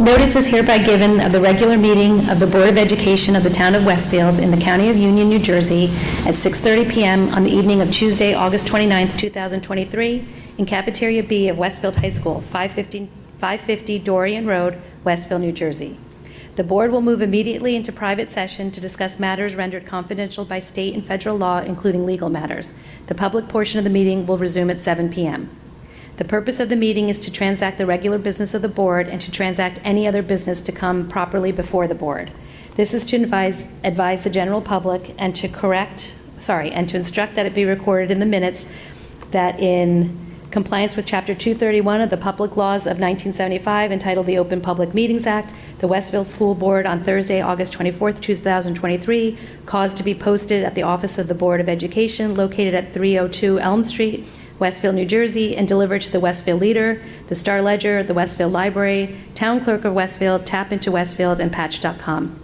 Notice is hereby given of the regular meeting of the Board of Education of the Town of Westfield in the County of Union, New Jersey at 6:30 p.m. on the evening of Tuesday, August 29th, 2023, in Cafeteria B of Westfield High School, 550 Dorian Road, Westfield, New Jersey. The Board will move immediately into private session to discuss matters rendered confidential by state and federal law, including legal matters. The public portion of the meeting will resume at 7 p.m. The purpose of the meeting is to transact the regular business of the Board and to transact any other business to come properly before the Board. This is to advise the general public and to instruct that it be recorded in the minutes that in compliance with Chapter 231 of the Public Laws of 1975, entitled the Open Public Meetings Act, the Westfield School Board on Thursday, August 24th, 2023, caused to be posted at the office of the Board of Education located at 302 Elm Street, Westfield, New Jersey, and delivered to the Westfield Leader, the Star Ledger, the Westfield Library, Town Clerk of Westfield, Tap into Westfield, and Patch.com.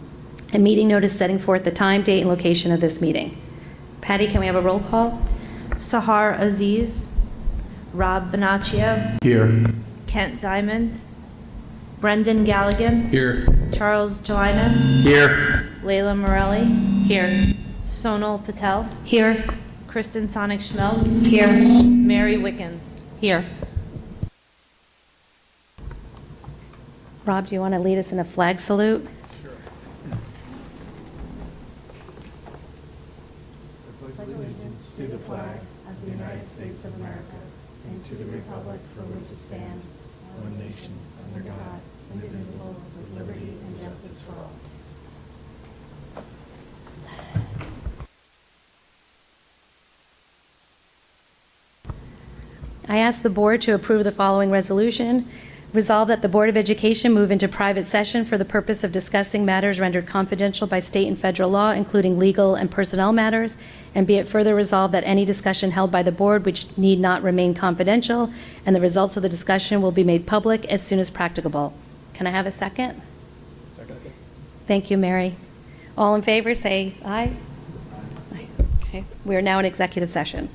A meeting notice setting forth the time, date, and location of this meeting. Patty, can we have a roll call? Sahar Aziz, Rob Bonaccio. Here. Kent Diamond. Brendan Galligan. Here. Charles Jelinas. Here. Layla Morelli. Here. Sonal Patel. Here. Kristen Sonic-Schmelz. Here. Mary Wickens. Here. Rob, do you want to lead us in a flag salute? Sure. I pledge allegiance to the flag of the United States of America and to the republic for which it stands, one nation, under God, indivisible, with liberty and justice for all. I ask the Board to approve the following resolution. Resolve that the Board of Education move into private session for the purpose of discussing matters rendered confidential by state and federal law, including legal and personnel matters, and be it further resolved that any discussion held by the Board which need not remain confidential, and the results of the discussion will be made public as soon as practicable. Can I have a second? Second. Thank you, Mary. All in favor, say aye. Aye. Okay. We are now in executive session.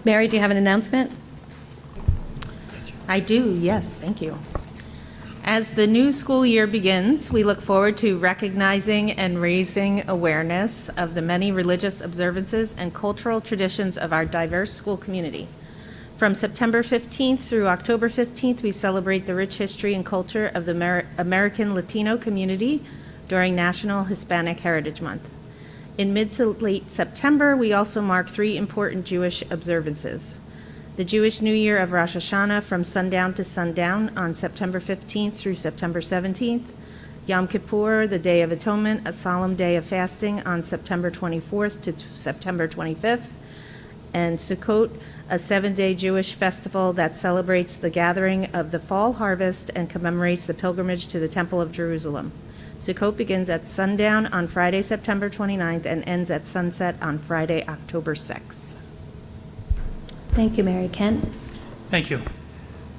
Mary, do you have an announcement? I do, yes, thank you. As the new school year begins, we look forward to recognizing and raising awareness of the many religious observances and cultural traditions of our diverse school community. From September 15th through October 15th, we celebrate the rich history and culture of the American Latino community during National Hispanic Heritage Month. In mid to late September, we also mark 3 important Jewish observances. The Jewish New Year of Rosh Hashanah from sundown to sundown on September 15th through September 17th. Yom Kippur, the Day of Atonement, a solemn day of fasting on September 24th to September 25th. And Sukkot, a 7-day Jewish festival that celebrates the gathering of the fall harvest and commemorates the pilgrimage to the Temple of Jerusalem. Sukkot begins at sundown on Friday, September 29th, and ends at sunset on Friday, October 6th. Thank you, Mary. Kent? Thank you.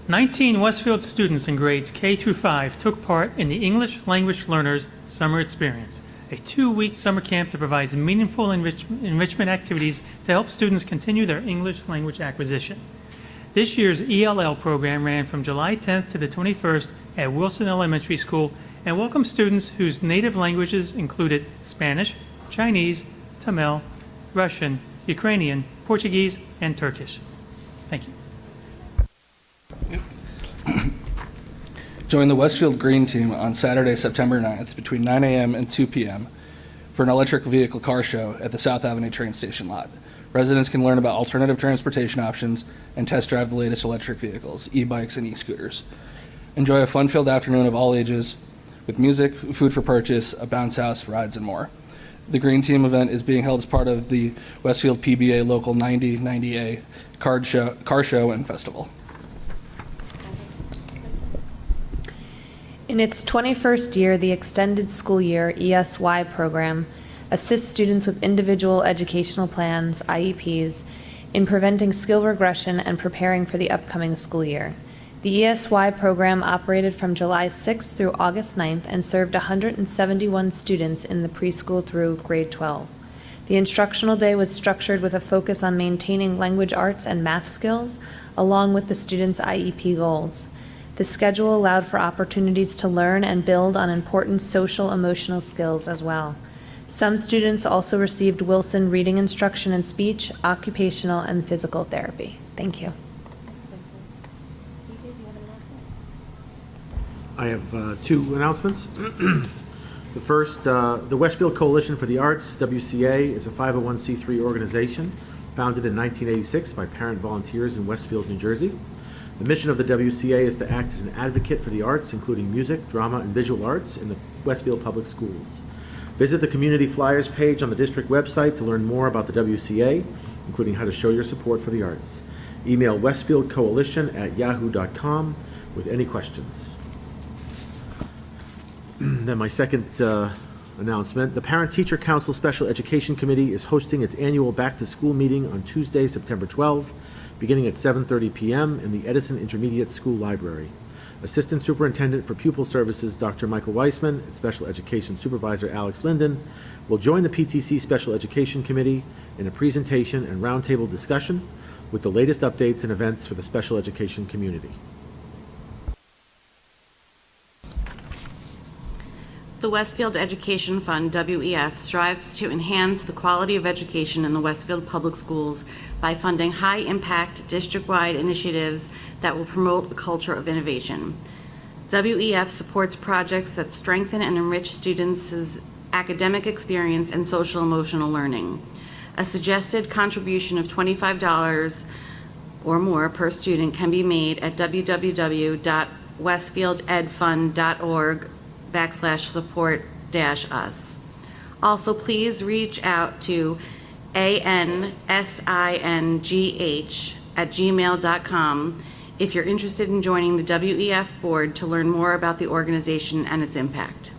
19 Westfield students in grades K through 5 took part in the English Language Learners Summer Experience, a 2-week summer camp that provides meaningful enrichment activities to help students continue their English language acquisition. This year's ELL program ran from July 10th to the 21st at Wilson Elementary School and welcomed students whose native languages included Spanish, Chinese, Tamil, Russian, Ukrainian, Portuguese, and Turkish. Thank you. Join the Westfield Green Team on Saturday, September 9th between 9 a.m. and 2 p.m. for an electric vehicle car show at the South Avenue train station lot. Residents can learn about alternative transportation options and test drive the latest electric vehicles, e-bikes, and e-scooters. Enjoy a fun-filled afternoon of all ages with music, food for purchase, a bounce house, rides, and more. The Green Team event is being held as part of the Westfield PBA Local 9090A car show and festival. In its 21st year, the Extended School Year ESY program assists students with individual educational plans, IEPs, in preventing skill regression and preparing for the upcoming school year. The ESY program operated from July 6th through August 9th and served 171 students in the preschool through grade 12. The instructional day was structured with a focus on maintaining language arts and math skills, along with the students' IEP goals. The schedule allowed for opportunities to learn and build on important social emotional skills as well. Some students also received Wilson reading instruction and speech, occupational, and physical therapy. Thank you. I have 2 announcements. The first, the Westfield Coalition for the Arts, WCA, is a 501c3 organization founded in 1986 by parent volunteers in Westfield, New Jersey. The mission of the WCA is to act as an advocate for the arts, including music, drama, and visual arts in the Westfield Public Schools. Visit the Community Flyers page on the district website to learn more about the WCA, including how to show your support for the arts. Email westfieldcoalition@yahoo.com with any questions. Then my second announcement, the Parent-Teacher Council Special Education Committee is hosting its annual back-to-school meeting on Tuesday, September 12, beginning at 7:30 p.m. in the Edison Intermediate School Library. Assistant Superintendent for Pupil Services, Dr. Michael Weissman, and Special Education Supervisor Alex Linden will join the PTC Special Education Committee in a presentation and roundtable discussion with the latest updates and events for the special education community. The Westfield Education Fund, WEF, strives to enhance the quality of education in the Westfield Public Schools by funding high-impact, district-wide initiatives that will promote a culture of innovation. WEF supports projects that strengthen and enrich students' academic experience and social-emotional learning. A suggested contribution of $25 or more per student can be made at www.westfieledfund.org/support-us. Also, please reach out to ansingh@gmail.com if you're interested in joining the WEF board to learn more about the organization and its impact.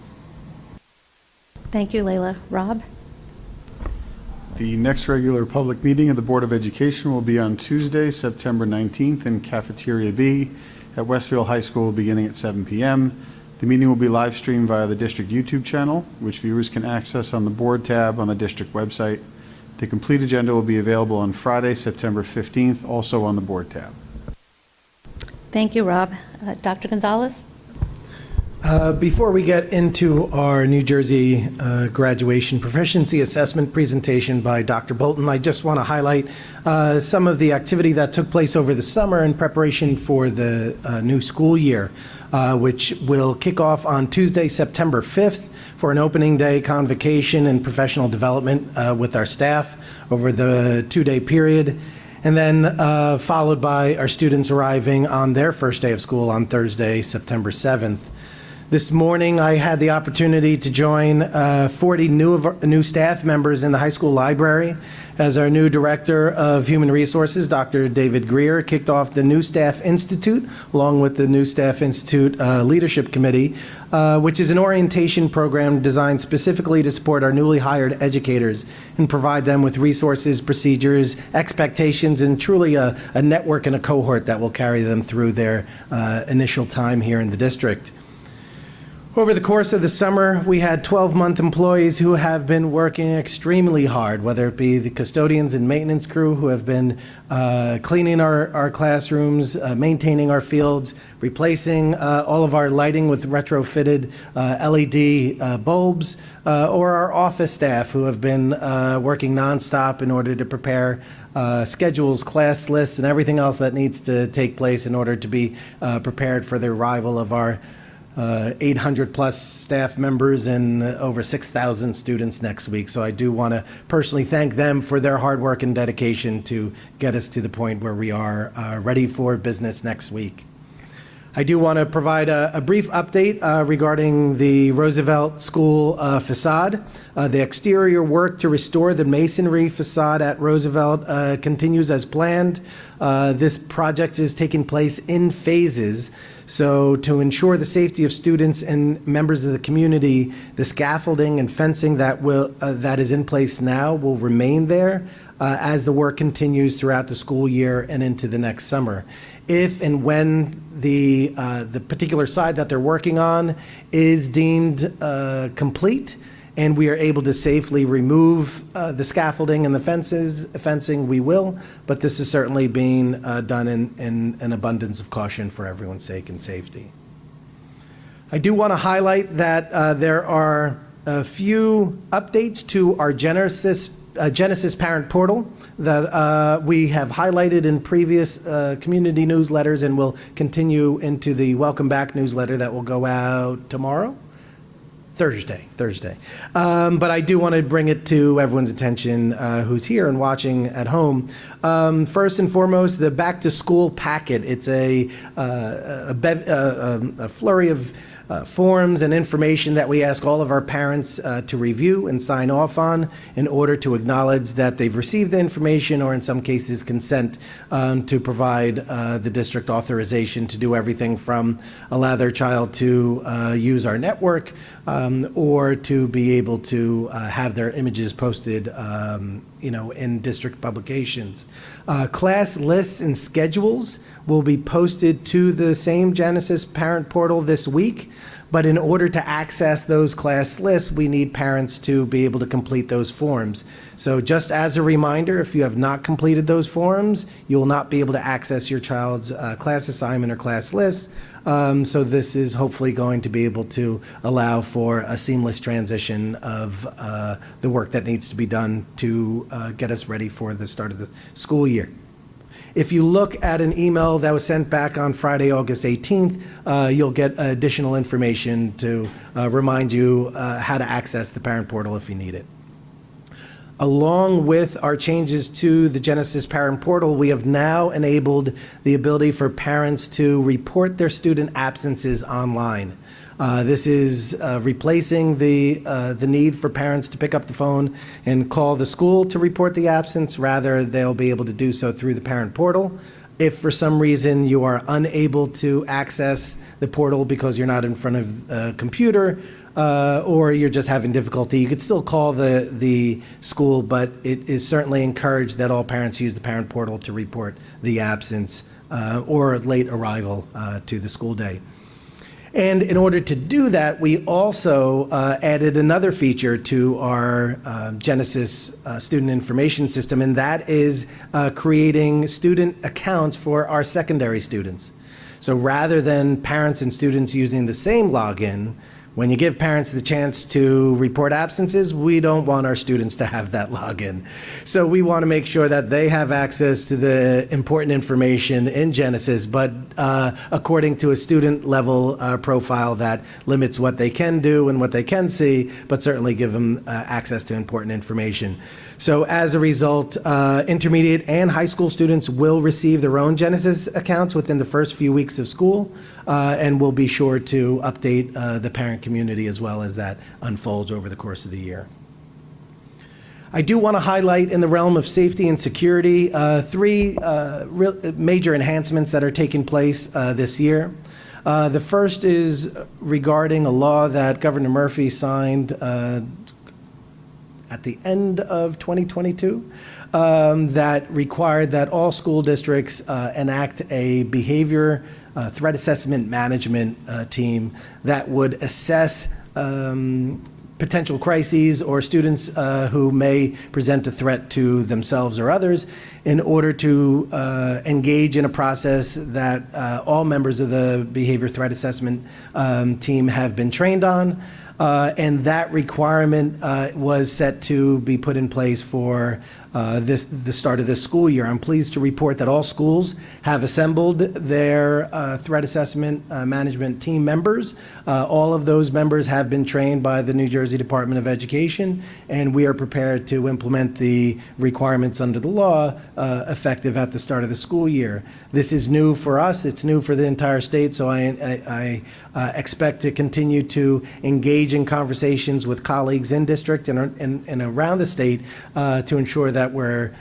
Thank you, Layla. Rob? The next regular public meeting of the Board of Education will be on Tuesday, September 19th in Cafeteria B at Westfield High School beginning at 7 p.m. The meeting will be live streamed via the district YouTube channel, which viewers can access on the board tab on the district website. The complete agenda will be available on Friday, September 15th, also on the board tab. Thank you, Rob. Dr. Gonzalez? Before we get into our New Jersey graduation proficiency assessment presentation by Dr. Bolton, I just want to highlight some of the activity that took place over the summer in preparation for the new school year, which will kick off on Tuesday, September 5th for an opening day convocation and professional development with our staff over the 2-day period. And then followed by our students arriving on their first day of school on Thursday, September 7th. This morning, I had the opportunity to join 40 new staff members in the high school library as our new Director of Human Resources, Dr. David Greer, kicked off the New Staff Institute, along with the New Staff Institute Leadership Committee, which is an orientation program designed specifically to support our newly hired educators and provide them with resources, procedures, expectations, and truly a network and a cohort that will carry them through their initial time here in the district. Over the course of the summer, we had 12-month employees who have been working extremely hard, whether it be the custodians and maintenance crew who have been cleaning our classrooms, maintaining our fields, replacing all of our lighting with retrofitted LED bulbs, or our office staff who have been working nonstop in order to prepare schedules, class lists, and everything else that needs to take place in order to be prepared for the arrival of our 800-plus staff members and over 6,000 students next week. So I do want to personally thank them for their hard work and dedication to get us to the point where we are ready for business next week. I do want to provide a brief update regarding the Roosevelt School facade. The exterior work to restore the masonry facade at Roosevelt continues as planned. This project is taking place in phases. So to ensure the safety of students and members of the community, the scaffolding and fencing that is in place now will remain there as the work continues throughout the school year and into the next summer. If and when the particular side that they're working on is deemed complete, and we are able to safely remove the scaffolding and the fencing, we will, but this is certainly being done in an abundance of caution for everyone's sake and safety. I do want to highlight that there are a few updates to our Genesis parent portal that we have highlighted in previous community newsletters and will continue into the Welcome Back newsletter that will go out tomorrow. Thursday. But I do want to bring it to everyone's attention who's here and watching at home. First and foremost, the back to school packet. It's a flurry of forms and information that we ask all of our parents to review and sign off on in order to acknowledge that they've received the information, or in some cases consent to provide the district authorization to do everything from allow their child to use our network or to be able to have their images posted in district publications. Class lists and schedules will be posted to the same Genesis parent portal this week, but in order to access those class lists, we need parents to be able to complete those forms. So just as a reminder, if you have not completed those forms, you will not be able to access your child's class assignment or class list. So this is hopefully going to be able to allow for a seamless transition of the work that needs to be done to get us ready for the start of the school year. If you look at an email that was sent back on Friday, August 18th, you'll get additional information to remind you how to access the parent portal if you need it. Along with our changes to the Genesis Parent Portal, we have now enabled the ability for parents to report their student absences online. This is replacing the need for parents to pick up the phone and call the school to report the absence. Rather, they'll be able to do so through the parent portal. If for some reason you are unable to access the portal because you're not in front of a computer, or you're just having difficulty, you could still call the school, but it is certainly encouraged that all parents use the parent portal to report the absence or late arrival to the school day. And in order to do that, we also added another feature to our Genesis student information system, and that is creating student accounts for our secondary students. So rather than parents and students using the same login, when you give parents the chance to report absences, we don't want our students to have that login. So we want to make sure that they have access to the important information in Genesis, but according to a student level profile that limits what they can do and what they can see, but certainly give them access to important information. So as a result, intermediate and high school students will receive their own Genesis accounts within the first few weeks of school, and we'll be sure to update the parent community as well as that unfolds over the course of the year. I do want to highlight in the realm of safety and security three major enhancements that are taking place this year. The first is regarding a law that Governor Murphy signed at the end of 2022 that required that all school districts enact a behavior threat assessment management team that would assess potential crises or students who may present a threat to themselves or others in order to engage in a process that all members of the behavior threat assessment team have been trained on. And that requirement was set to be put in place for the start of this school year. I'm pleased to report that all schools have assembled their threat assessment management team members. All of those members have been trained by the New Jersey Department of Education, and we are prepared to implement the requirements under the law effective at the start of the school year. This is new for us. It's new for the entire state, so I expect to continue to engage in conversations with colleagues in district and around the state to ensure that we're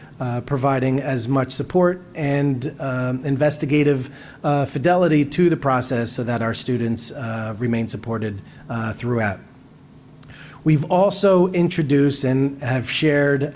providing as much support and investigative fidelity to the process so that our students remain supported throughout. We've also introduced and have shared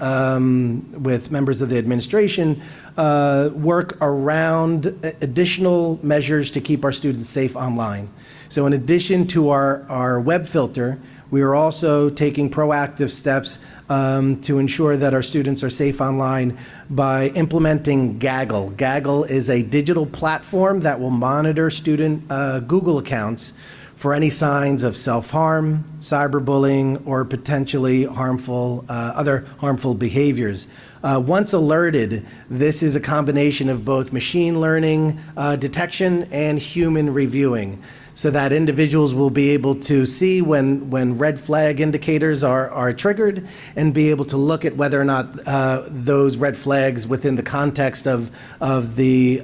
with members of the administration work around additional measures to keep our students safe online. So in addition to our web filter, we are also taking proactive steps to ensure that our students are safe online by implementing Gaggle. Gaggle is a digital platform that will monitor student Google accounts for any signs of self-harm, cyberbullying, or potentially harmful other harmful behaviors. Once alerted, this is a combination of both machine learning detection and human reviewing, so that individuals will be able to see when red flag indicators are triggered and be able to look at whether or not those red flags within the context of the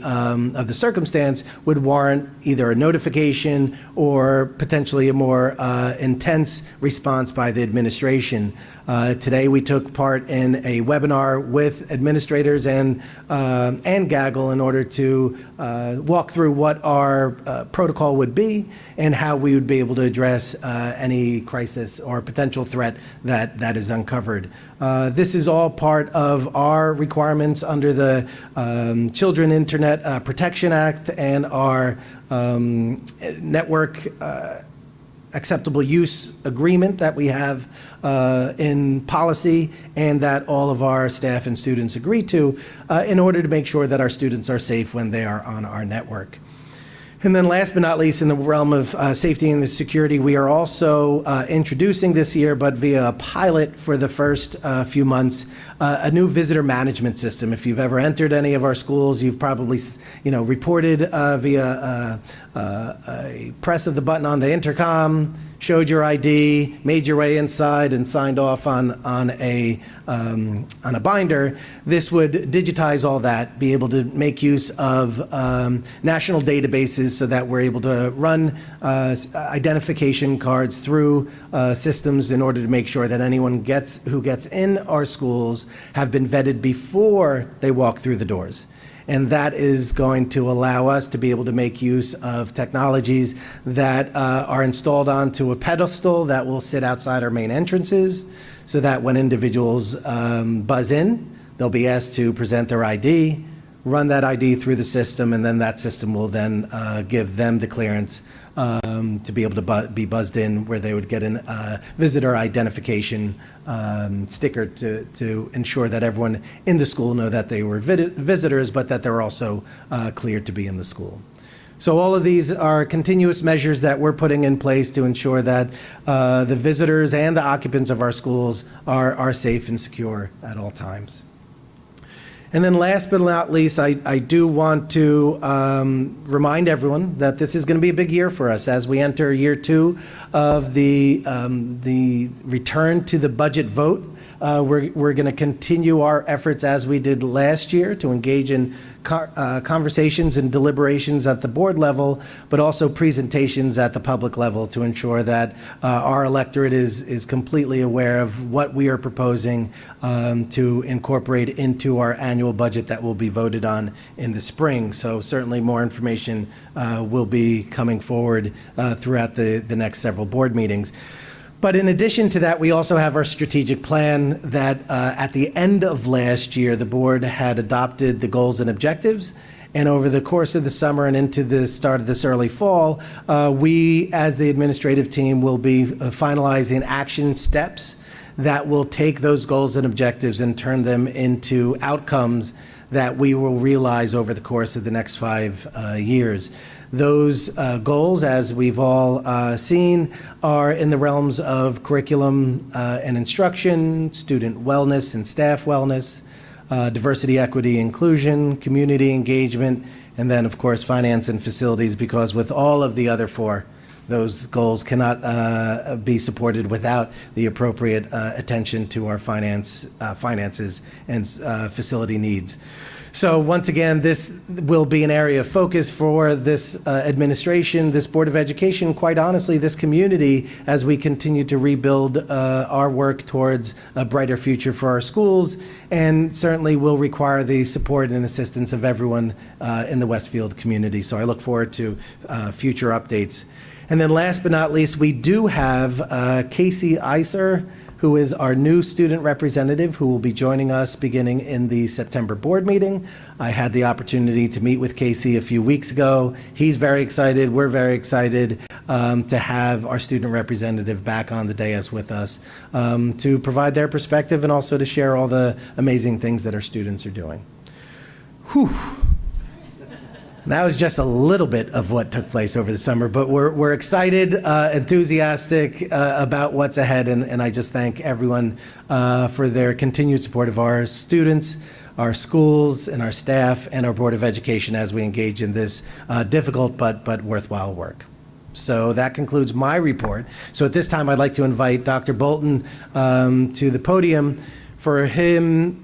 circumstance would warrant either a notification or potentially a more intense response by the administration. Today we took part in a webinar with administrators and Gaggle in order to walk through what our protocol would be and how we would be able to address any crisis or potential threat that is uncovered. This is all part of our requirements under the Children Internet Protection Act and our network acceptable use agreement that we have in policy and that all of our staff and students agree to in order to make sure that our students are safe when they are on our network. And then last but not least, in the realm of safety and security, we are also introducing this year, but via a pilot for the first few months, a new visitor management system. If you've ever entered any of our schools, you've probably reported via a press of the button on the intercom, showed your ID, made your way inside, and signed off on a binder. This would digitize all that, be able to make use of national databases so that we're able to run identification cards through systems in order to make sure that anyone who gets in our schools have been vetted before they walk through the doors. And that is going to allow us to be able to make use of technologies that are installed onto a pedestal that will sit outside our main entrances, so that when individuals buzz in, they'll be asked to present their ID, run that ID through the system, and then that system will then give them the clearance to be able to be buzzed in, where they would get a visitor identification sticker to ensure that everyone in the school know that they were visitors, but that they're also cleared to be in the school. So all of these are continuous measures that we're putting in place to ensure that the visitors and the occupants of our schools are safe and secure at all times. And then last but not least, I do want to remind everyone that this is going to be a big year for us as we enter year 2 of the return to the budget vote. We're going to continue our efforts as we did last year to engage in conversations and deliberations at the board level, but also presentations at the public level to ensure that our electorate is completely aware of what we are proposing to incorporate into our annual budget that will be voted on in the spring. So certainly more information will be coming forward throughout the next several board meetings. But in addition to that, we also have our strategic plan that at the end of last year, the board had adopted the goals and objectives. And over the course of the summer and into the start of this early fall, we, as the administrative team, will be finalizing action steps that will take those goals and objectives and turn them into outcomes that we will realize over the course of the next 5 years. Those goals, as we've all seen, are in the realms of curriculum and instruction, student wellness and staff wellness, diversity, equity, inclusion, community engagement, and then, of course, finance and facilities, because with all of the other 4, those goals cannot be supported without the appropriate attention to our finances and facility needs. So once again, this will be an area of focus for this administration, this Board of Education, quite honestly, this community, as we continue to rebuild our work towards a brighter future for our schools, and certainly will require the support and assistance of everyone in the Westfield community. So I look forward to future updates. And then last but not least, we do have Casey Iser, who is our new student representative, who will be joining us beginning in the September board meeting. I had the opportunity to meet with Casey a few weeks ago. He's very excited. We're very excited to have our student representative back on the dais with us to provide their perspective and also to share all the amazing things that our students are doing. Whew. That was just a little bit of what took place over the summer, but we're excited, enthusiastic about what's ahead, and I just thank everyone for their continued support of our students, our schools, and our staff, and our Board of Education as we engage in this difficult but worthwhile work. So that concludes my report. So at this time, I'd like to invite Dr. Bolton to the podium for him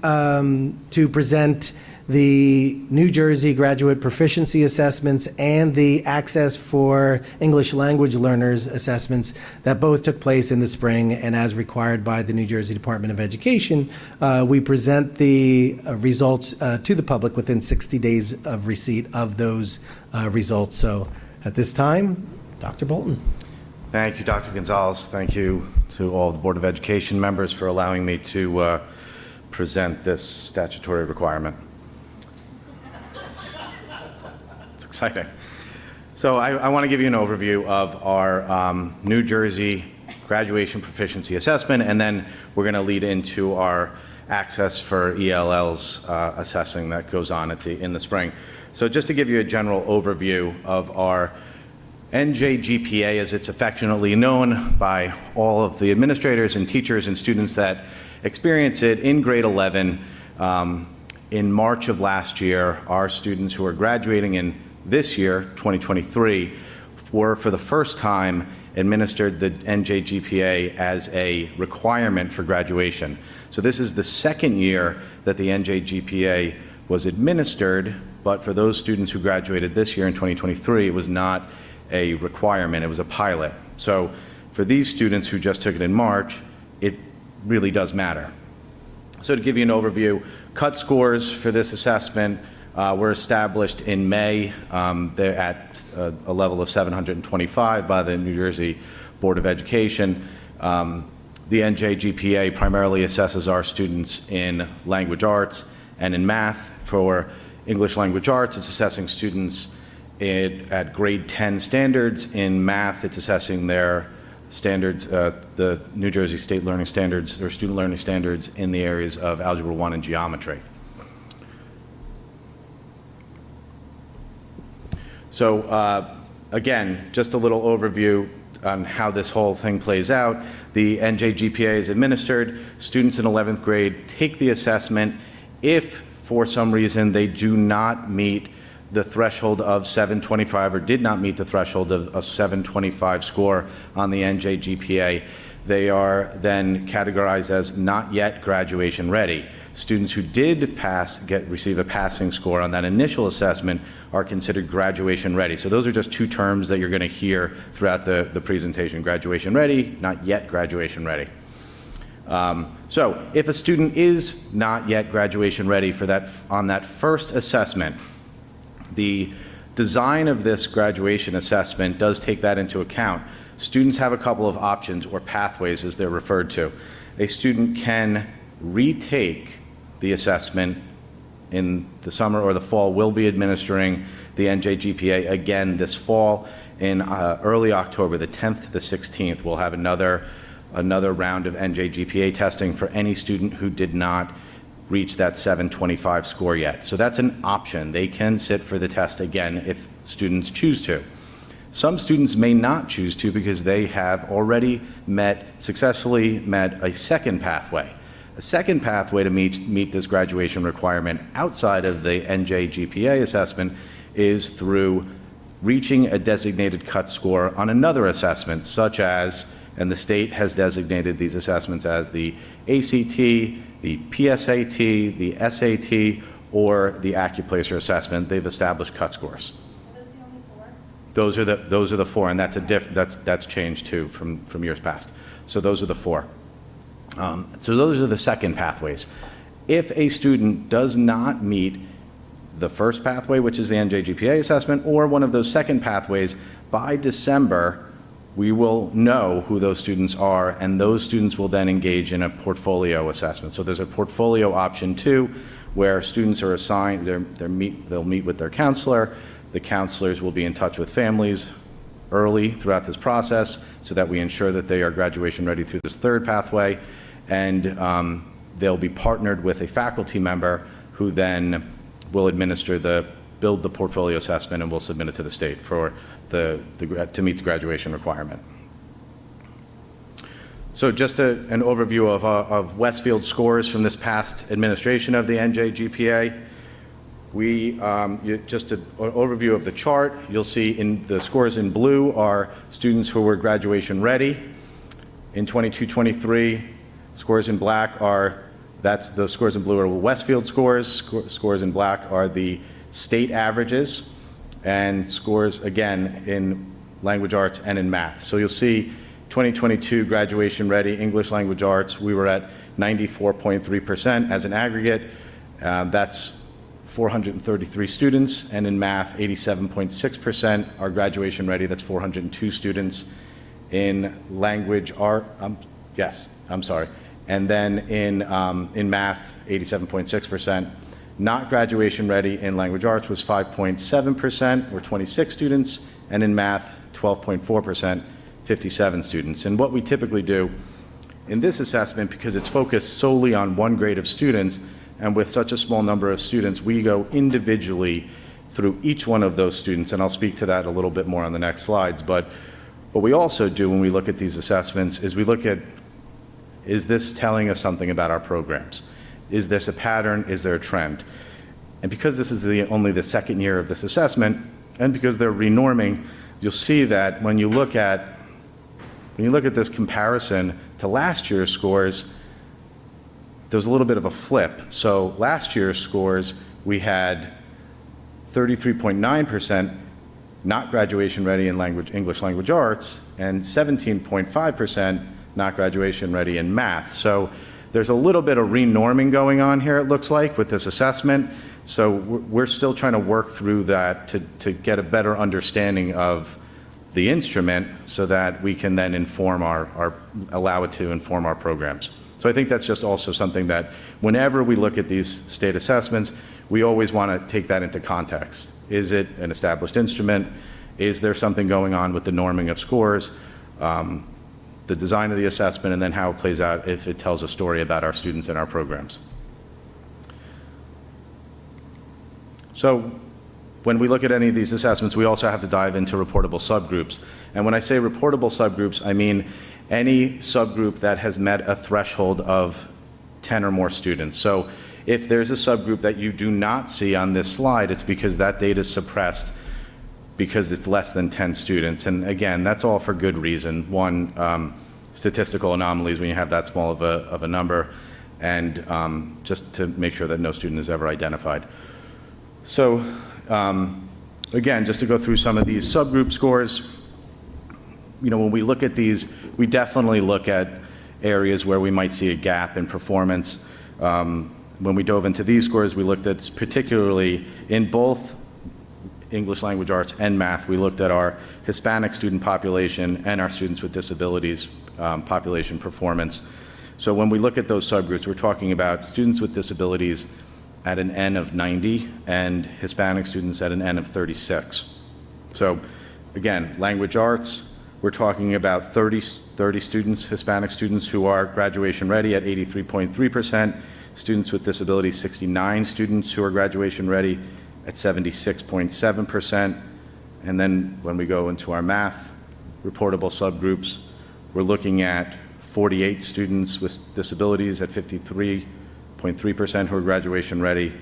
to present the New Jersey Graduate Proficiency Assessments and the Access for English Language Learners Assessments that both took place in the spring, and as required by the New Jersey Department of Education, we present the results to the public within 60 days of receipt of those results. So at this time, Dr. Bolton. Thank you, Dr. Gonzalez. Thank you to all the Board of Education members for allowing me to present this statutory requirement. It's exciting. So I want to give you an overview of our New Jersey Graduation Proficiency Assessment, and then we're going to lead into our Access for ELLs assessing that goes on in the spring. So just to give you a general overview of our NJGPA, as it's affectionately known by all of the administrators and teachers and students that experience it in grade 11. In March of last year, our students who are graduating in this year, 2023, were for the first time administered the NJGPA as a requirement for graduation. So this is the second year that the NJGPA was administered, but for those students who graduated this year in 2023, it was not a requirement, it was a pilot. So for these students who just took it in March, it really does matter. So to give you an overview, cut scores for this assessment were established in May. They're at a level of 725 by the New Jersey Board of Education. The NJGPA primarily assesses our students in language arts and in math. For English language arts, it's assessing students at grade 10 standards. In math, it's assessing their standards, the New Jersey State Learning Standards or Student Learning Standards in the areas of Algebra 1 and geometry. So again, just a little overview on how this whole thing plays out. The NJGPA is administered. Students in 11th grade take the assessment. If for some reason they do not meet the threshold of 725 or did not meet the threshold of a 725 score on the NJGPA, they are then categorized as not yet graduation ready. Students who did receive a passing score on that initial assessment are considered graduation ready. So those are just two terms that you're going to hear throughout the presentation: graduation ready, not yet graduation ready. So if a student is not yet graduation ready on that first assessment, the design of this graduation assessment does take that into account. Students have a couple of options, or pathways as they're referred to. A student can retake the assessment in the summer or the fall. We'll be administering the NJGPA again this fall in early October, the 10th to the 16th. We'll have another round of NJGPA testing for any student who did not reach that 725 score yet. So that's an option. They can sit for the test again if students choose to. Some students may not choose to because they have already successfully met a second pathway. A second pathway to meet this graduation requirement outside of the NJGPA assessment is through reaching a designated cut score on another assessment, such as, and the state has designated these assessments as the ACT, the PSAT, the SAT, or the Accuplacer assessment. They've established cut scores. Those are the four, and that's changed too from years past. So those are the four. So those are the second pathways. If a student does not meet the first pathway, which is the NJGPA assessment, or one of those second pathways, by December, we will know who those students are, and those students will then engage in a portfolio assessment. So there's a portfolio option too, where students are assigned, they'll meet with their counselor. The counselors will be in touch with families early throughout this process so that we ensure that they are graduation ready through this third pathway. And they'll be partnered with a faculty member who then will build the portfolio assessment, and will submit it to the state to meet the graduation requirement. So just an overview of Westfield scores from this past administration of the NJGPA. Just an overview of the chart. You'll see in the scores in blue are students who were graduation ready. In 22-23, scores in black the scores in blue are Westfield scores. Scores in black are the state averages, and scores again in language arts and in math. So you'll see 2022 graduation ready, English language arts, we were at 94.3% as an aggregate. That's 433 students, and in math, 87.6% are graduation ready. That's 402 students. In language art, and then in math, 87.6%. Not graduation ready in language arts was 5.7%, or 26 students, and in math, 12.4%, 57 students. And what we typically do in this assessment, because it's focused solely on one grade of students, and with such a small number of students, we go individually through each one of those students, and I'll speak to that a little bit more on the next slides. But what we also do when we look at these assessments is we look at, is this telling us something about our programs? Is this a pattern? Is there a trend? And because this is only the second year of this assessment, and because they're renorming, you'll see that when you look at this comparison to last year's scores, there's a little bit of a flip. So last year's scores, we had 33.9% not graduation ready in English language arts, and 17.5% not graduation ready in math. So there's a little bit of renorming going on here, it looks like, with this assessment. So we're still trying to work through that to get a better understanding of the instrument so that we can then allow it to inform our programs. So I think that's just also something that whenever we look at these state assessments, we always want to take that into context. Is it an established instrument? Is there something going on with the norming of scores, the design of the assessment, and then how it plays out if it tells a story about our students and our programs? So when we look at any of these assessments, we also have to dive into reportable subgroups. And when I say reportable subgroups, I mean any subgroup that has met a threshold of 10 or more students. So if there's a subgroup that you do not see on this slide, it's because that data is suppressed because it's less than 10 students. And again, that's all for good reason. One, statistical anomalies when you have that small of a number, and just to make sure that no student is ever identified. So again, just to go through some of these subgroup scores, when we look at these, we definitely look at areas where we might see a gap in performance. When we dove into these scores, we looked at particularly in both English language arts and math, we looked at our Hispanic student population and our students with disabilities population performance. So when we look at those subgroups, we're talking about students with disabilities at an N of 90 and Hispanic students at an N of 36. So again, language arts, we're talking about 30 students, Hispanic students who are graduation ready at 83.3%, students with disabilities, 69 students who are graduation ready at 76.7%. And then when we go into our math reportable subgroups, we're looking at 48 students with disabilities at 53.3% who are graduation ready,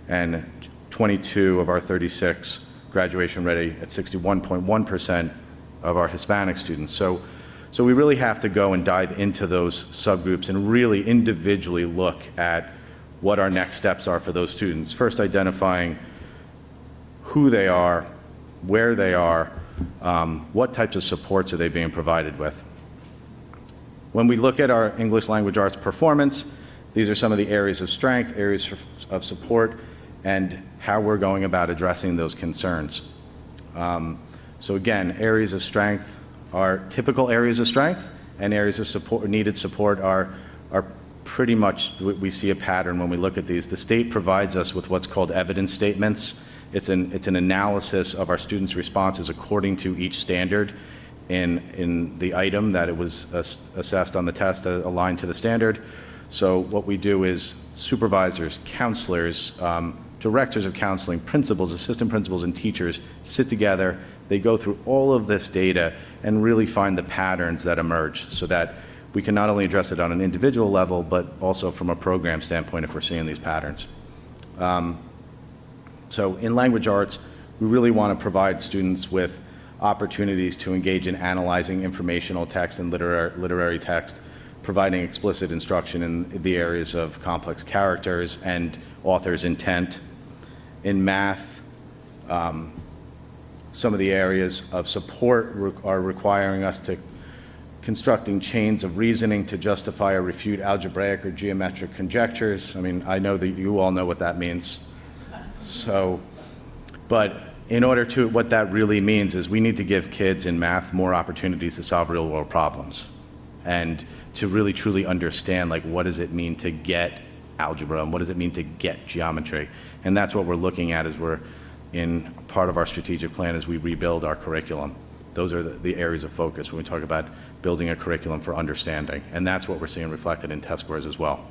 and 22 of our 36 graduation ready at 61.1% of our Hispanic students. So we really have to go and dive into those subgroups and really individually look at what our next steps are for those students. First, identifying who they are, where they are, what types of supports are they being provided with. When we look at our English language arts performance, these are some of the areas of strength, areas of support, and how we're going about addressing those concerns. So again, areas of strength are typical areas of strength, and areas of support, needed support are pretty much, we see a pattern when we look at these. The state provides us with what's called evidence statements. It's an analysis of our students' responses according to each standard in the item that it was assessed on the test, aligned to the standard. So what we do is supervisors, counselors, directors of counseling, principals, assistant principals, and teachers sit together. They go through all of this data and really find the patterns that emerge so that we can not only address it on an individual level, but also from a program standpoint if we're seeing these patterns. So in language arts, we really want to provide students with opportunities to engage in analyzing informational text and literary text, providing explicit instruction in the areas of complex characters and author's intent. In math, some of the areas of support are requiring us to constructing chains of reasoning to justify or refute algebraic or geometric conjectures. I mean, I know that you all know what that means. So, but in order to, what that really means is we need to give kids in math more opportunities to solve real world problems and to really truly understand, like, what does it mean to get algebra and what does it mean to get geometry? And that's what we're looking at as we're in part of our strategic plan as we rebuild our curriculum. Those are the areas of focus when we talk about building a curriculum for understanding. And that's what we're seeing reflected in test scores as well.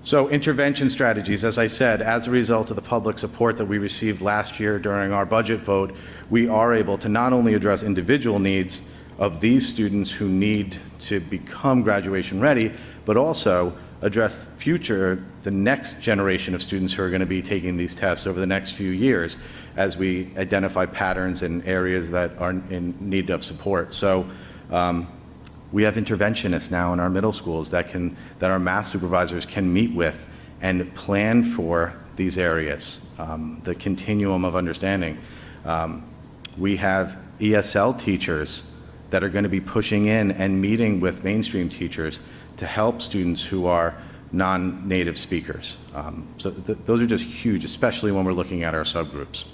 So intervention strategies, as I said, as a result of the public support that we received last year during our budget vote, we are able to not only address individual needs of these students who need to become graduation ready, but also address the next generation of students who are going to be taking these tests over the next few years as we identify patterns and areas that are in need of support. So we have interventionists now in our middle schools that our math supervisors can meet with and plan for these areas, the continuum of understanding. We have ESL teachers that are going to be pushing in and meeting with mainstream teachers to help students who are non-native speakers. So those are just huge, especially when we're looking at our subgroups.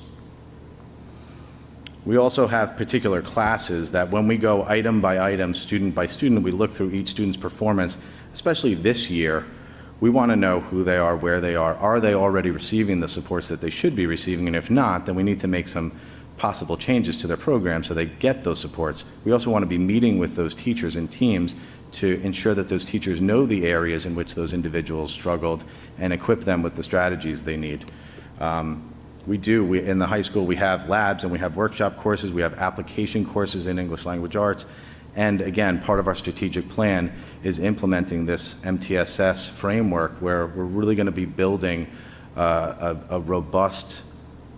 We also have particular classes that when we go item by item, student by student, we look through each student's performance, especially this year, we want to know who they are, where they are they already receiving the supports that they should be receiving, and if not, then we need to make some possible changes to their program so they get those supports. We also want to be meeting with those teachers and teams to ensure that those teachers know the areas in which those individuals struggled and equip them with the strategies they need. In the high school, we have labs and we have workshop courses, we have application courses in English language arts, and again, part of our strategic plan is implementing this MTSS framework where we're really going to be building a robust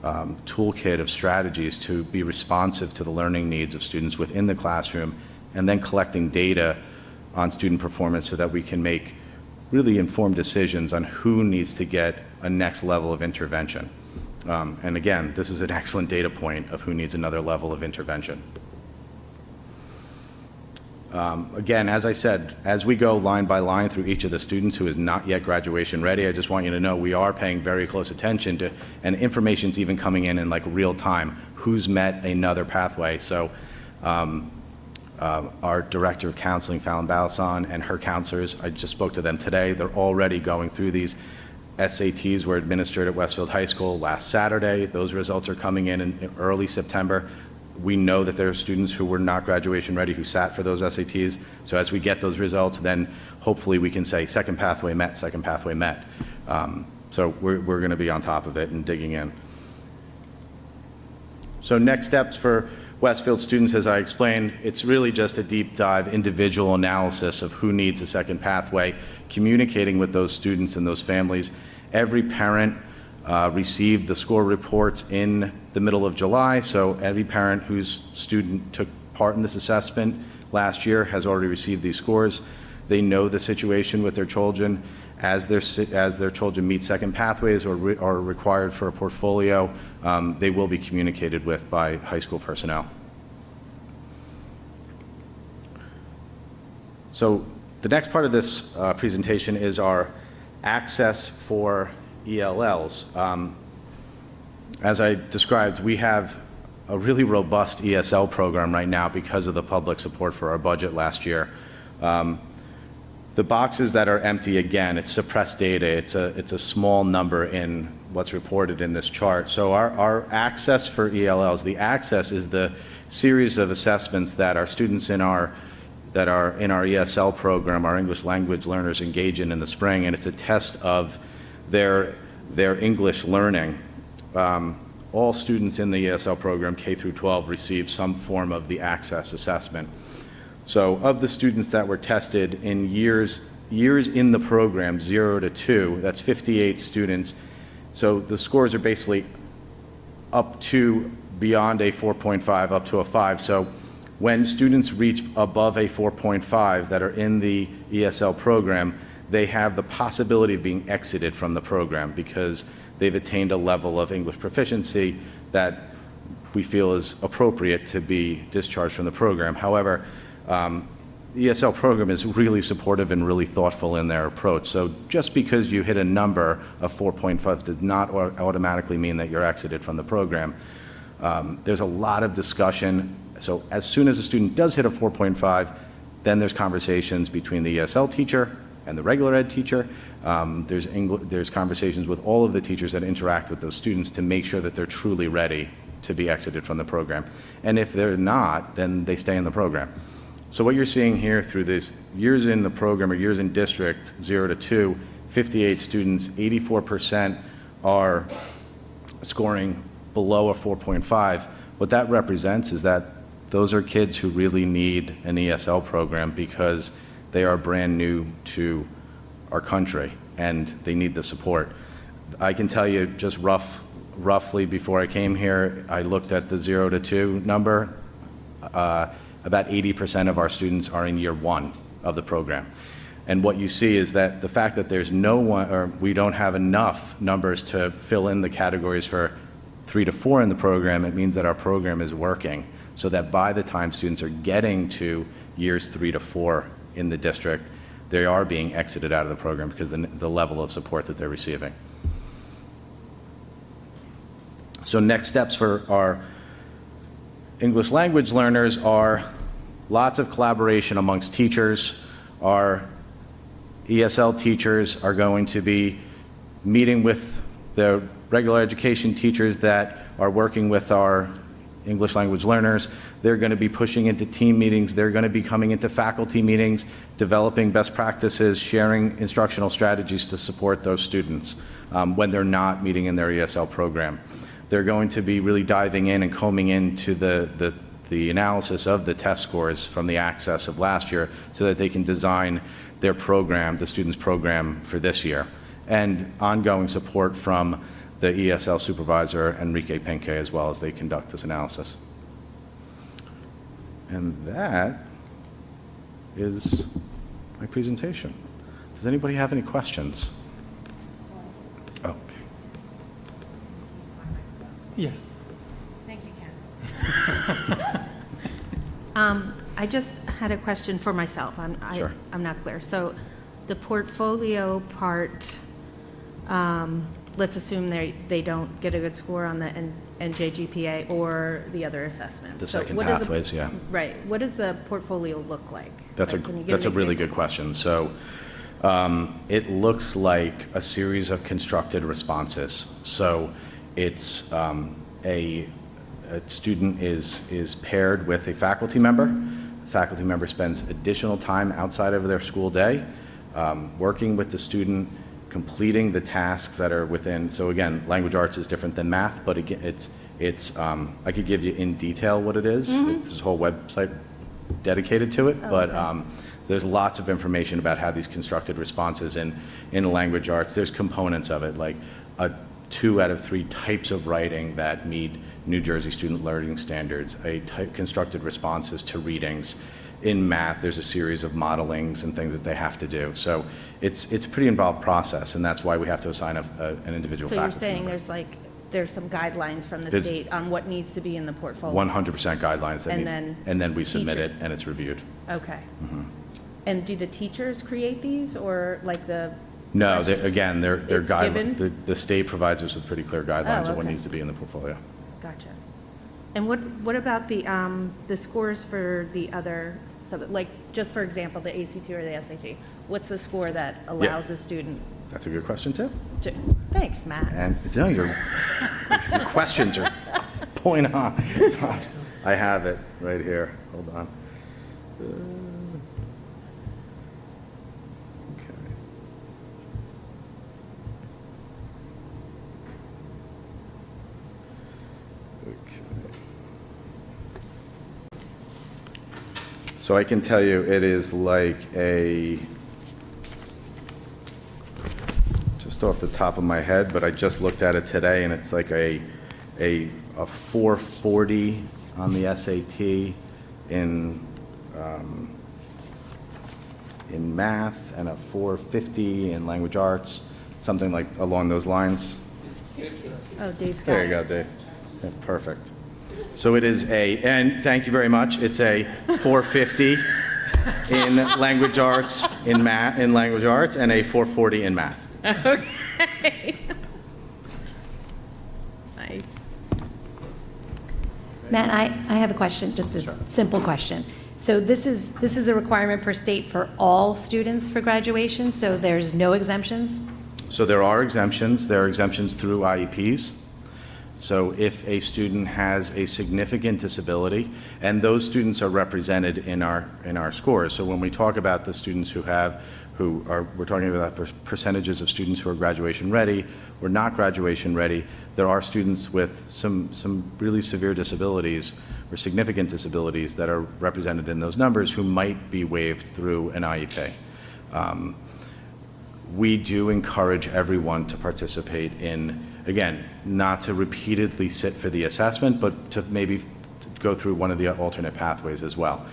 toolkit of strategies to be responsive to the learning needs of students within the classroom, and then collecting data on student performance so that we can make really informed decisions on who needs to get a next level of intervention. And again, this is an excellent data point of who needs another level of intervention. Again, as I said, as we go line by line through each of the students who is not yet graduation ready, I just want you to know we are paying very close attention to, and information's even coming in like real time, who's met another pathway. So our Director of Counseling, Fallon Balasan, and her counselors, I just spoke to them today, they're already going through these. SATs were administered at Westfield High School last Saturday. Those results are coming in early September. We know that there are students who were not graduation ready who sat for those SATs. So as we get those results, then hopefully we can say second pathway met, second pathway met. So we're going to be on top of it and digging in. So next steps for Westfield students, as I explained, it's really just a deep dive individual analysis of who needs a second pathway, communicating with those students and those families. Every parent received the score reports in the middle of July, so every parent whose student took part in this assessment last year has already received these scores. They know the situation with their children. As their children meet second pathways or are required for a portfolio, they will be communicated with by high school personnel. So the next part of this presentation is our access for ELLs. As I described, we have a really robust ESL program right now because of the public support for our budget last year. The boxes that are empty, again, it's suppressed data. It's a small number in what's reported in this chart. So our access for ELLs, the access is the series of assessments that our students that are in our ESL program, our English language learners engage in the spring, and it's a test of their English learning. All students in the ESL program, K through 12, receive some form of the access assessment. So of the students that were tested in years in the program, 0 to 2, that's 58 students. So the scores are basically up to beyond a 4.5, up to a 5. So when students reach above a 4.5 that are in the ESL program, they have the possibility of being exited from the program because they've attained a level of English proficiency that we feel is appropriate to be discharged from the program. However, the ESL program is really supportive and really thoughtful in their approach. So just because you hit a number of 4.5 does not automatically mean that you're exited from the program. There's a lot of discussion. So as soon as a student does hit a 4.5, then there's conversations between the ESL teacher and the regular ed teacher. There's conversations with all of the teachers that interact with those students to make sure that they're truly ready to be exited from the program. And if they're not, then they stay in the program. So what you're seeing here through this years in the program or years in district, 0 to 2, 58 students, 84% are scoring below a 4.5. What that represents is that those are kids who really need an ESL program because they are brand new to our country and they need the support. I can tell you just roughly before I came here, I looked at the 0 to 2 number. About 80% of our students are in year 1 of the program. And what you see is that the fact that there's no one, or we don't have enough numbers to fill in the categories for 3 to 4 in the program, it means that our program is working so that by the time students are getting to years 3 to 4 in the district, they are being exited out of the program because of the level of support that they're receiving. So next steps for our English language learners are lots of collaboration amongst teachers. Our ESL teachers are going to be meeting with the regular education teachers that are working with our English language learners. They're going to be pushing into team meetings. They're going to be coming into faculty meetings, developing best practices, sharing instructional strategies to support those students when they're not meeting in their ESL program. They're going to be really diving in and combing into the analysis of the test scores from the access of last year so that they can design their program, the students' program for this year, and ongoing support from the ESL supervisor, Enrique Penque, as well as they conduct this analysis. And that is my presentation. Does anybody have any questions? Oh, okay. Yes. Thank you, Ken. I just had a question for myself. Sure. I'm not clear. So the portfolio part, let's assume they don't get a good score on the NJGPA or the other assessments. The So second what does pathways, yeah. Right. What does the portfolio look like? That's Like, can you give that's a an really example? good question. So it looks like a series of constructed responses. So it's a student is paired with a faculty member. The faculty member spends additional time outside of their school day working with the student, completing the tasks that are within. So again, language arts is different than math, but again, it's I could give you in detail what it is. It's this whole website dedicated to it, but there's lots of information about how these constructed responses in language arts, there's components of it, like 2 out of 3 types of writing that meet New Jersey student learning standards, constructed responses to readings. In math, there's a series of modelings and things that they have to do. So it's a pretty involved process, and that's why we have to assign an individual So faculty you're saying member. there's some guidelines from the There's state on what needs to be in the portfolio? 100% guidelines that And need, then and then we submit teacher- it and it's reviewed. Okay. And do the teachers create these, or like the? No, question- again, they're It's given? guidelines. The state provides us with pretty clear guidelines of what okay. needs to be in the portfolio. Gotcha. And what about the scores for the other, like, just for example, the ACT or the SAT? What's the score that allows a student That's a good question, too. to, thanks, Matt. And no, your questions are point on. I have it right here. Hold on. Okay. So I can tell you it is like just off the top of my head, but I just looked at it today, and it's like a 440 on the SAT in math, and a 450 in language arts, something like along those lines. Oh, Dave's got it. There you go, Dave. Yeah, perfect. So it is and thank you very much, it's a 450 in language arts, in language arts, and a 440 in math. Okay. Nice. Matt, I have a question, just a simple question. So this is a requirement per state for all students for graduation, so there's no exemptions? So there are exemptions. There are exemptions through IEPs. So if a student has a significant disability, and those students are represented in our scores. So when we talk about the students we're talking about percentages of students who are graduation ready or not graduation ready. There are students with some really severe disabilities or significant disabilities that are represented in those numbers who might be waived through an IEP. We do encourage everyone to participate in, again, not to repeatedly sit for the assessment, but to maybe go through one of the alternate pathways as well.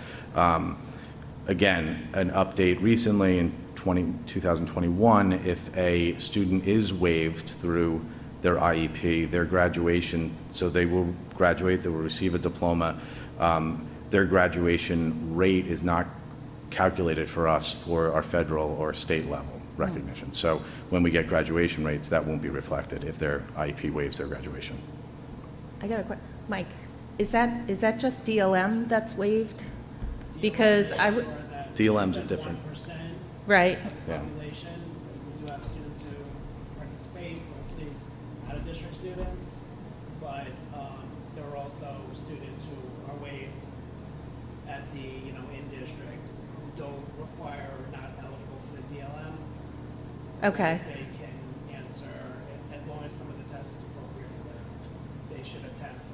Again, an update recently in 2021, if a student is waived through their IEP, their graduation, so they will graduate, they will receive a diploma, their graduation rate is not calculated for us for our federal or state level recognition. So when we get graduation rates, that won't be reflected if their IEP waives their graduation. I got a question. Mike, is that just DLM that's waived? Because DLM's a different. Right. Yeah. population. We do have students who participate, mostly out-of-district students, but there are also students who are waived at the, in-district who don't require or not eligible for the DLM. Okay. They can answer, as long as some of the test is appropriate for them, they should attempt it.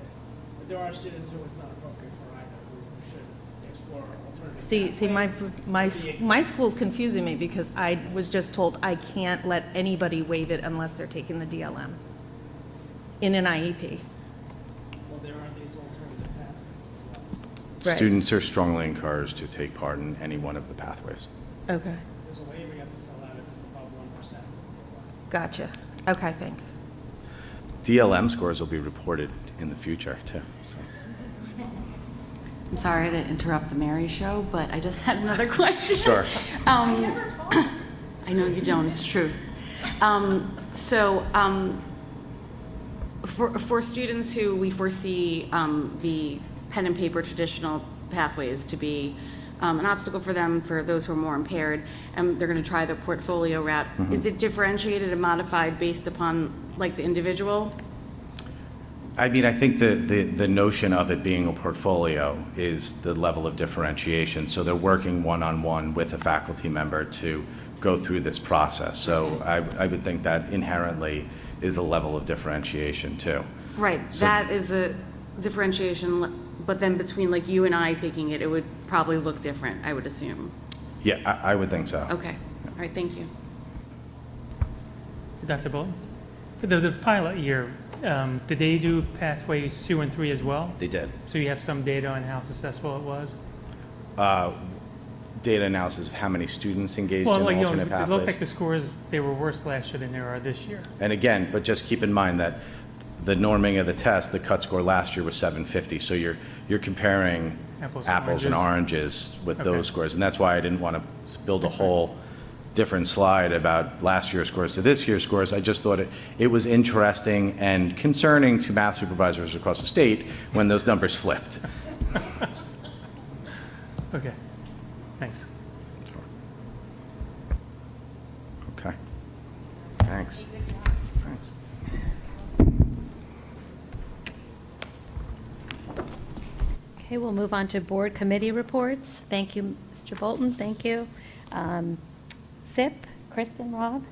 But there are students who it's not appropriate for either, who should explore alternative See, pathways. my school's confusing me because I was just told I can't let anybody waive it unless they're taking the DLM in an IEP. Well, there are these alternative pathways as well. Right. Students are strongly encouraged to take part in any one of the pathways. Okay, There's a waiver you have to fill out if it's above 1%. gotcha. Okay, thanks. DLM scores will be reported in the future, too. So. I'm sorry to interrupt the Mary Show, but I just had another question. Sure. I know you don't, it's true. For students who we foresee the pen and paper traditional pathways to be an obstacle for them, for those who are more impaired, and they're going to try the portfolio route, is it differentiated and modified based upon like the individual? I mean, I think the notion of it being a portfolio is the level of differentiation. So they're working one-on-one with a faculty member to go through this process. So I would think that inherently is a level of differentiation too. Right, So- that is a differentiation, but then between like you and I taking it, it would probably look different, I would assume. Yeah, I would think so. Okay, all right, thank you. Dr. Bolton? For the pilot year, did they do pathways 2 and 3 as well? They did. So you have some data on how successful it was? Data analysis of how many students engaged Well, in like, alternate it looked pathways. like the scores, they were worse last year than they are this year. And again, but just keep in mind that the norming of the test, the cut score last year was 750. So you're comparing Apples and and oranges with Okay. those scores. And that's why I didn't want to build a whole different slide about last year's scores to this year's scores. I just thought it was interesting and concerning to math supervisors across the state when those numbers flipped. Okay, thanks. Okay. Thanks. Thanks. Okay, we'll move on to board committee reports. Thank you, Mr. Bolton, thank you. SIP, Kristen, Rob?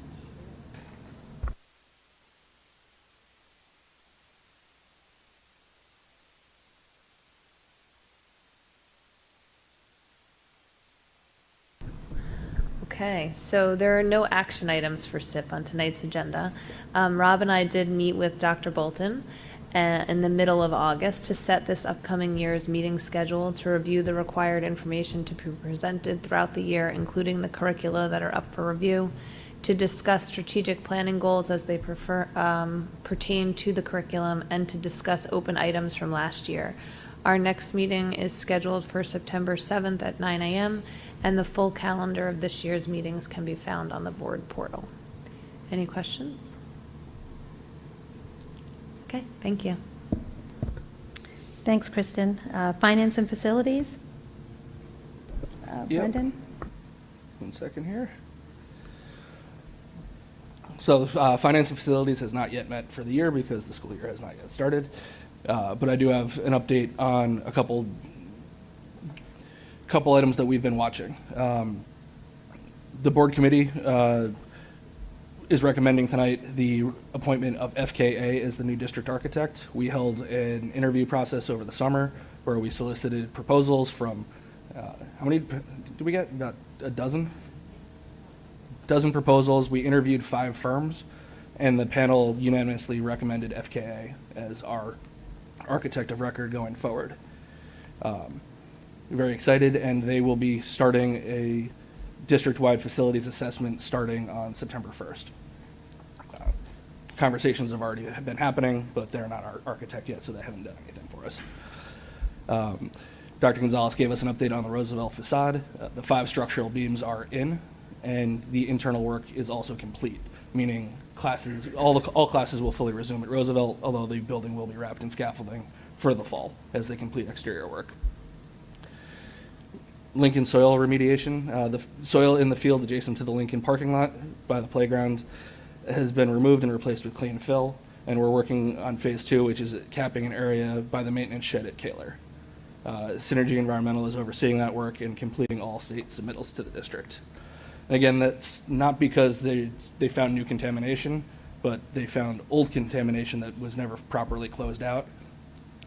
Okay, so there are no action items for SIP on tonight's agenda. Rob and I did meet with Dr. Bolton in the middle of August to set this upcoming year's meeting schedule to review the required information to be presented throughout the year, including the curricula that are up for review, to discuss strategic planning goals as they pertain to the curriculum, and to discuss open items from last year. Our next meeting is scheduled for September 7th at 9 a.m., and the full calendar of this year's meetings can be found on the board portal. Any questions? Okay, thank you. Thanks, Kristen. Finance and facilities? Yep. Brendan? 1 second here. So finance and facilities has not yet met for the year because the school year has not yet started. But I do have an update on a couple items that we've been watching. The board committee is recommending tonight the appointment of FKA as the new district architect. We held an interview process over the summer where we solicited proposals from, how many did we get? About a dozen proposals. We interviewed 5 firms, and the panel unanimously recommended FKA as our architect of record going forward. Very excited, and they will be starting a district-wide facilities assessment starting on September 1st. Conversations have already been happening, but they're not our architect yet, so they haven't done anything for us. Dr. Gonzalez gave us an update on the Roosevelt facade. The 5 structural beams are in, and the internal work is also complete, meaning classes, all classes will fully resume at Roosevelt, although the building will be wrapped in scaffolding for the fall as they complete exterior work. Lincoln soil remediation. The soil in the field adjacent to the Lincoln parking lot by the playground has been removed and replaced with clean fill, and we're working on phase 2, which is capping an area by the maintenance shed at Kaler. Synergy Environmental is overseeing that work and completing all state submittals to the district. And again, that's not because they found new contamination, but they found old contamination that was never properly closed out,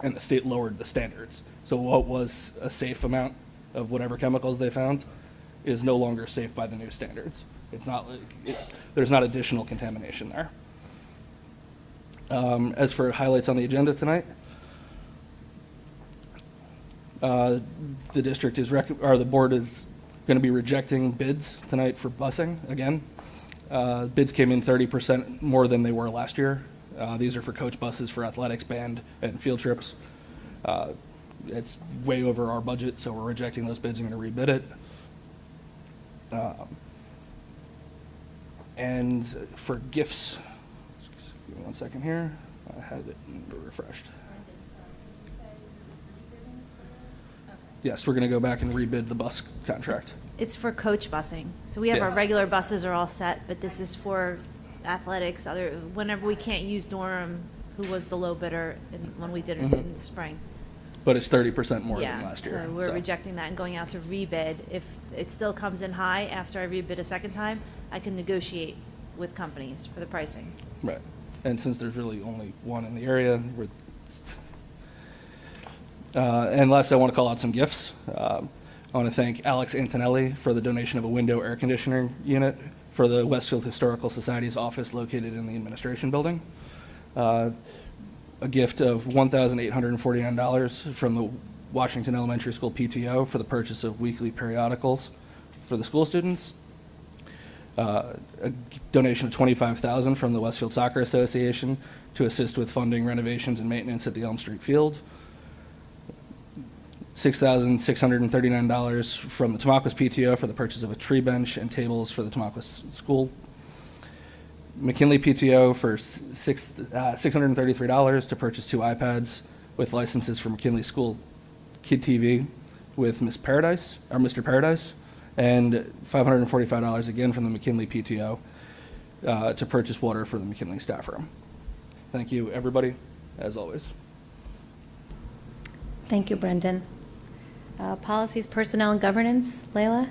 and the state lowered the standards. So what was a safe amount of whatever chemicals they found is no longer safe by the new standards. It's not there's not additional contamination there. As for highlights on the agenda tonight, the district is the board is going to be rejecting bids tonight for busing again. Bids came in 30% more than they were last year. These are for coach buses for athletics, band, and field trips. It's way over our budget, so we're rejecting those bids and going to rebid it. And for gifts, give me 1 second here. I had it refreshed. Yes, we're going to go back and rebid the bus contract. It's for coach busing. So we have Yeah. our regular buses are all set, but this is for athletics, whenever we can't use Durham, who was the low bidder when we did it in the spring. But it's 30% more Yeah, than last year. so we're rejecting that and going out to rebid. If it still comes in high after I rebid a second time, I can negotiate with companies for the pricing. Right. And since there's really only one in the area, and last, I want to call out some gifts. I want to thank Alex Antonelli for the donation of a window air conditioning unit for the Westfield Historical Society's office located in the administration building. A gift of $1,849 from the Washington Elementary School PTO for the purchase of weekly periodicals for the school students. A donation of $25,000 from the Westfield Soccer Association to assist with funding renovations and maintenance at the Elm Street Field. $6,639 from the Tamaulipas PTO for the purchase of a tree bench and tables for the Tamaulipas School. McKinley PTO for $633 to purchase 2 iPads with licenses for McKinley School Kid TV with Miss Paradise, or Mr. Paradise, and $545 again from the McKinley PTO to purchase water for the McKinley staff room. Thank you, everybody, as always. Thank you, Brendan. Policies, Personnel, and Governance, Leila?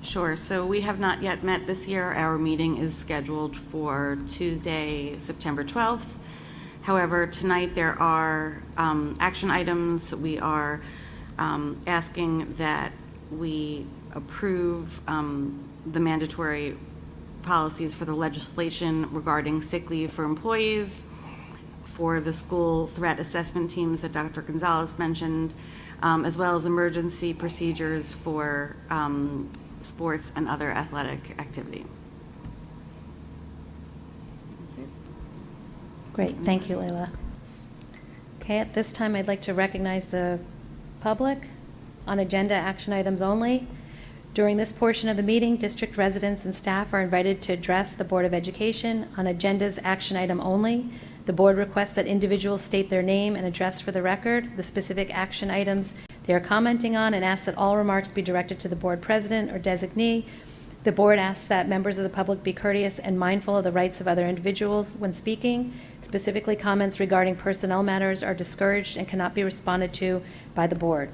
Sure. So we have not yet met this year. Our meeting is scheduled for Tuesday, September 12th. However, tonight there are action items. We are asking that we approve the mandatory policies for the legislation regarding sick leave for employees, for the school threat assessment teams that Dr. Gonzalez mentioned, as well as emergency procedures for sports and other athletic activity. That's it. Great, thank you, Leila. Okay, at this time, I'd like to recognize the public on agenda action items only. During this portion of the meeting, district residents and staff are invited to address the Board of Education on agenda's action item only. The board requests that individuals state their name and address for the record, the specific action items they are commenting on, and asks that all remarks be directed to the board president or designee. The board asks that members of the public be courteous and mindful of the rights of other individuals when speaking. Specifically, comments regarding personnel matters are discouraged and cannot be responded to by the board.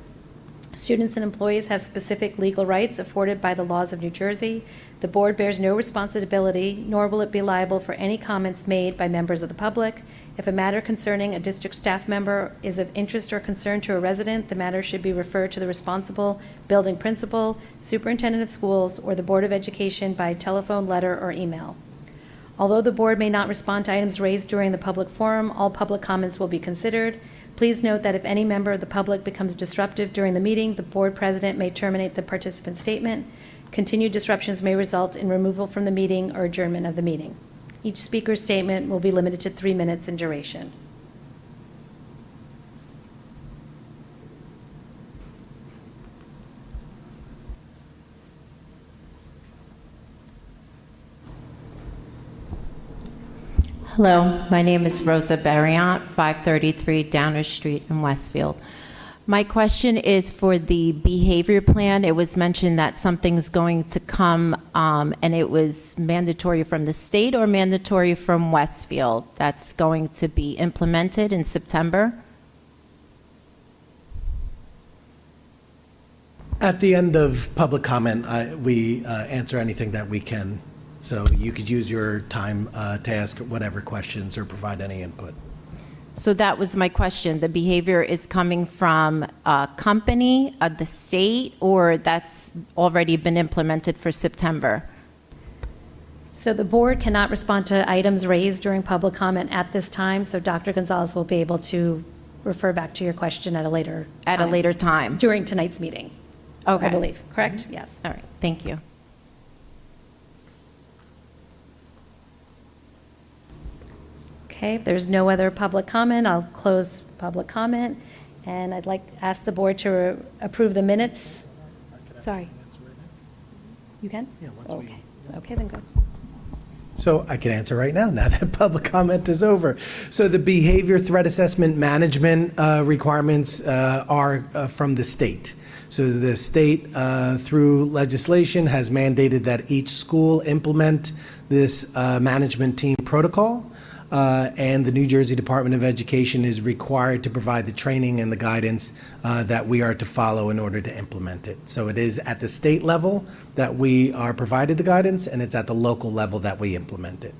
Students and employees have specific legal rights afforded by the laws of New Jersey. The board bears no responsibility, nor will it be liable for any comments made by members of the public. If a matter concerning a district staff member is of interest or concern to a resident, the matter should be referred to the responsible building principal, superintendent of schools, or the Board of Education by telephone, letter, or email. Although the board may not respond to items raised during the public forum, all public comments will be considered. Please note that if any member of the public becomes disruptive during the meeting, the board president may terminate the participant's statement. Continued disruptions may result in removal from the meeting or adjournment of the meeting. Each speaker's statement will be limited to 3 minutes in duration. Hello, my name is Rosa Barriant, 533 Downers Street in Westfield. My question is for the behavior plan. It was mentioned that something's going to come, and it was mandatory from the state or mandatory from Westfield that's going to be implemented in September? At the end of public comment, we answer anything that we can. So you could use your time to ask whatever questions or provide any input. So that was my question. The behavior is coming from a company, the state, or that's already been implemented for September? So the board cannot respond to items raised during public comment at this time, so Dr. Gonzalez will be able to refer back to your question at a later time. At a later time? During tonight's meeting. Okay. I believe, correct? Yes. All right, thank you. Okay, if there's no other public comment, I'll close public comment, and I'd like to ask the board to approve the minutes. Sorry. You can? Yeah, once we- Okay, okay, then go. So I can answer right now that public comment is over. So the behavior threat assessment management requirements are from the state. So the state, through legislation, has mandated that each school implement this management team protocol. And the New Jersey Department of Education is required to provide the training and the guidance that we are to follow in order to implement it. So it is at the state level that we are provided the guidance, and it's at the local level that we implement it.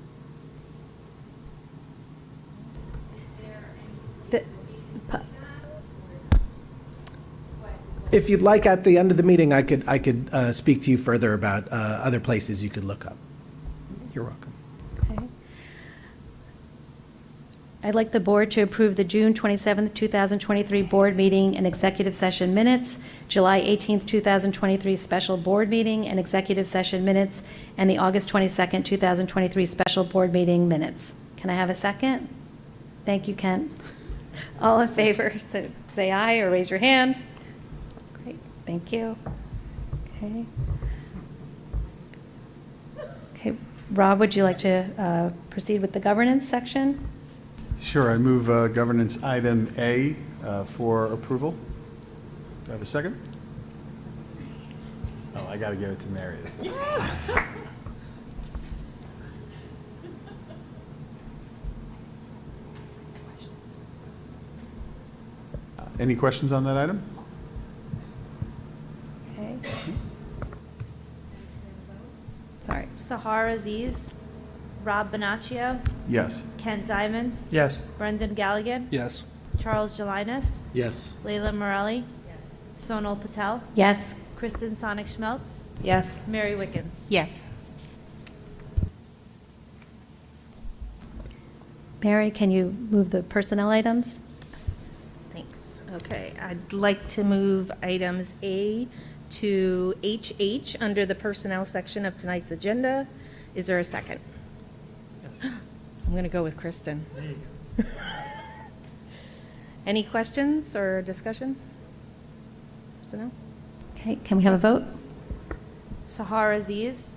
If you'd like, at the end of the meeting, I could speak to you further about other places you could look up. You're welcome. Okay. I'd like the board to approve the June 27th, 2023 board meeting and executive session minutes, July 18th, 2023 special board meeting and executive session minutes, and the August 22nd, 2023 special board meeting minutes. Can I have a second? Thank you, Kent. All in favor, say aye or raise your hand. Great, thank you. Okay. Okay, Rob, would you like to proceed with the governance section? Sure, I move governance item A for approval. Do I have a second? Oh, I got to give it to Mary. Any questions on that item? Okay. Sorry. Sahar Aziz, Rob Bonaccio, Yes. Kent Diamond, Yes. Brendan Galligan, Yes. Charles Jelinas, Yes. Layla Morelli, Sonal Patel, Yes. Kristen Sonic-Schmeltz, Yes. Mary Wickens. Yes. Mary, can you move the personnel items? Thanks. Okay, I'd like to move items A to HH under the personnel section of tonight's agenda. Is there a second? I'm going to go with Kristen. There you go. Any questions or discussion? Personnel? Okay, can we have a vote? Sahar Aziz,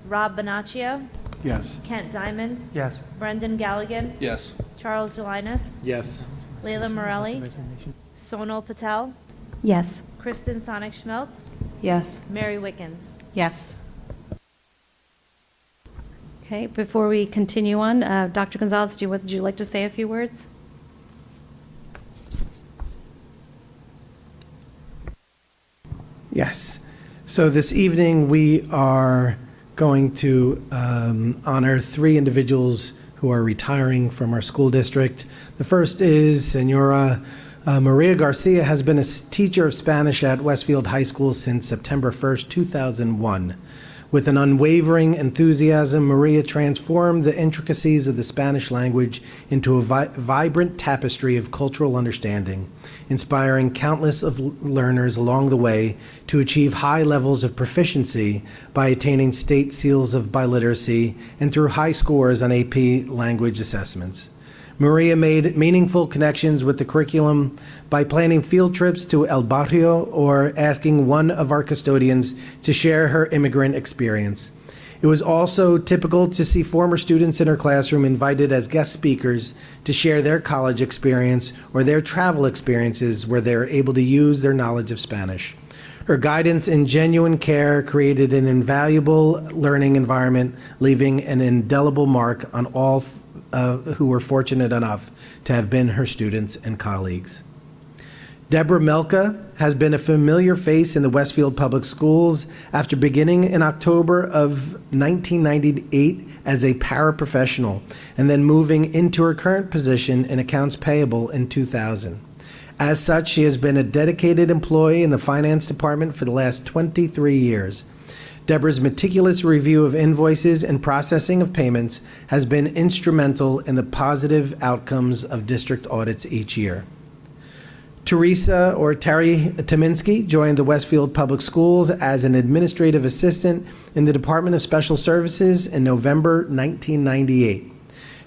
Rob Bonaccio, Yes. Kent Diamond, Yes. Brendan Galligan, Yes. Charles Jelinas, Yes. Layla Morelli, Sonal Patel, Yes. Kristen Sonic-Schmeltz, Yes. Mary Wickens. Yes. Okay, before we continue on, Dr. Gonzalez, would you like to say a few words? Yes. So this evening, we are going to honor 3 individuals who are retiring from our school district. The first is Senora Maria Garcia, has been a teacher of Spanish at Westfield High School since September 1st, 2001. With an unwavering enthusiasm, Maria transformed the intricacies of the Spanish language into a vibrant tapestry of cultural understanding, inspiring countless of learners along the way to achieve high levels of proficiency by attaining state seals of biliteracy and through high scores on AP language assessments. Maria made meaningful connections with the curriculum by planning field trips to El Barrio or asking one of our custodians to share her immigrant experience. It was also typical to see former students in her classroom invited as guest speakers to share their college experience or their travel experiences where they're able to use their knowledge of Spanish. Her guidance and genuine care created an invaluable learning environment, leaving an indelible mark on all who were fortunate enough to have been her students and colleagues. Deborah Melka has been a familiar face in the Westfield Public Schools after beginning in October of 1998 as a paraprofessional and then moving into her current position in accounts payable in 2000. As such, she has been a dedicated employee in the finance department for the last 23 years. Deborah's meticulous review of invoices and processing of payments has been instrumental in the positive outcomes of district audits each year. Teresa or Terry Tominski joined the Westfield Public Schools as an administrative assistant in the Department of Special Services in November 1998.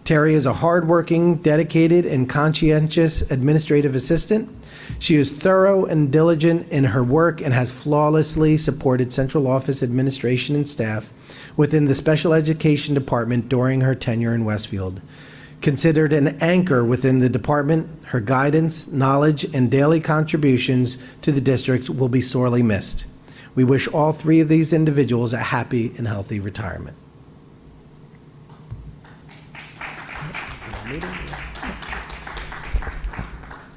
Terry is a hardworking, dedicated, and conscientious administrative assistant. She is thorough and diligent in her work and has flawlessly supported central office administration and staff within the special education department during her tenure in Westfield. Considered an anchor within the department, her guidance, knowledge, and daily contributions to the district will be sorely missed. We wish all three of these individuals a happy and healthy retirement.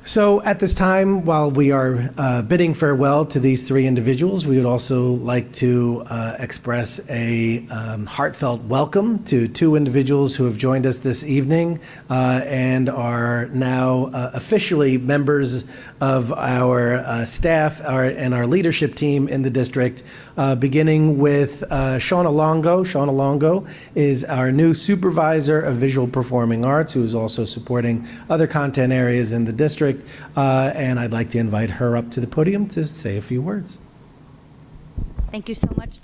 So at this time, while we are bidding farewell to these three individuals, we would also like to express a heartfelt welcome to two individuals who have joined us this evening and are now officially members of our staff and our leadership team in the district, beginning with Shauna Longo. Shauna Longo is our new supervisor of visual performing arts, who is also supporting other content areas in the district. And I'd like to invite her up to the podium to say a few words. Thank you so much.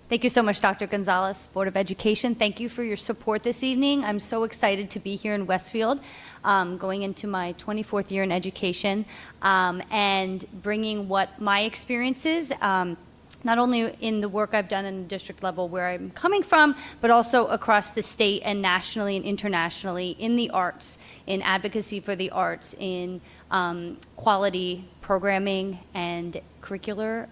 Thank you so much, Dr. Gonzalez, Board of Education. Thank you for your support this evening. I'm so excited to be here in Westfield, going into my 24th year in education, and bringing what my experiences, not only in the work I've done in the district level where I'm coming from, but also across the state and nationally and internationally in the arts, in advocacy for the arts, in quality programming and curricular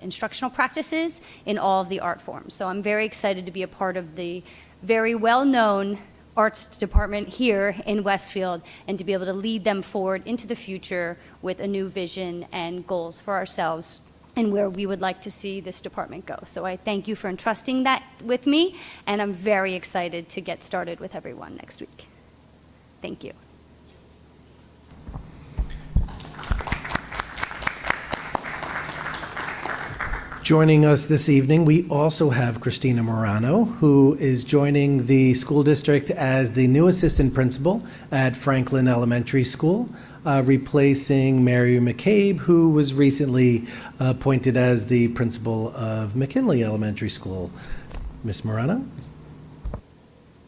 instructional practices in all of the art forms. So I'm very excited to be a part of the very well-known arts department here in Westfield and to be able to lead them forward into the future with a new vision and goals for ourselves and where we would like to see this department go. So I thank you for entrusting that with me, and I'm very excited to get started with everyone next week. Thank you. Joining us this evening, we also have Christina Morano, who is joining the school district as the new assistant principal at Franklin Elementary School, replacing Mary McCabe, who was recently appointed as the principal of McKinley Elementary School. Ms. Morano?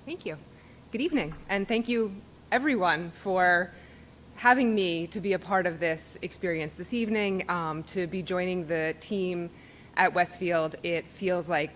Thank you. Good evening, and thank you, everyone, for having me to be a part of this experience this evening, to be joining the team at Westfield. It feels like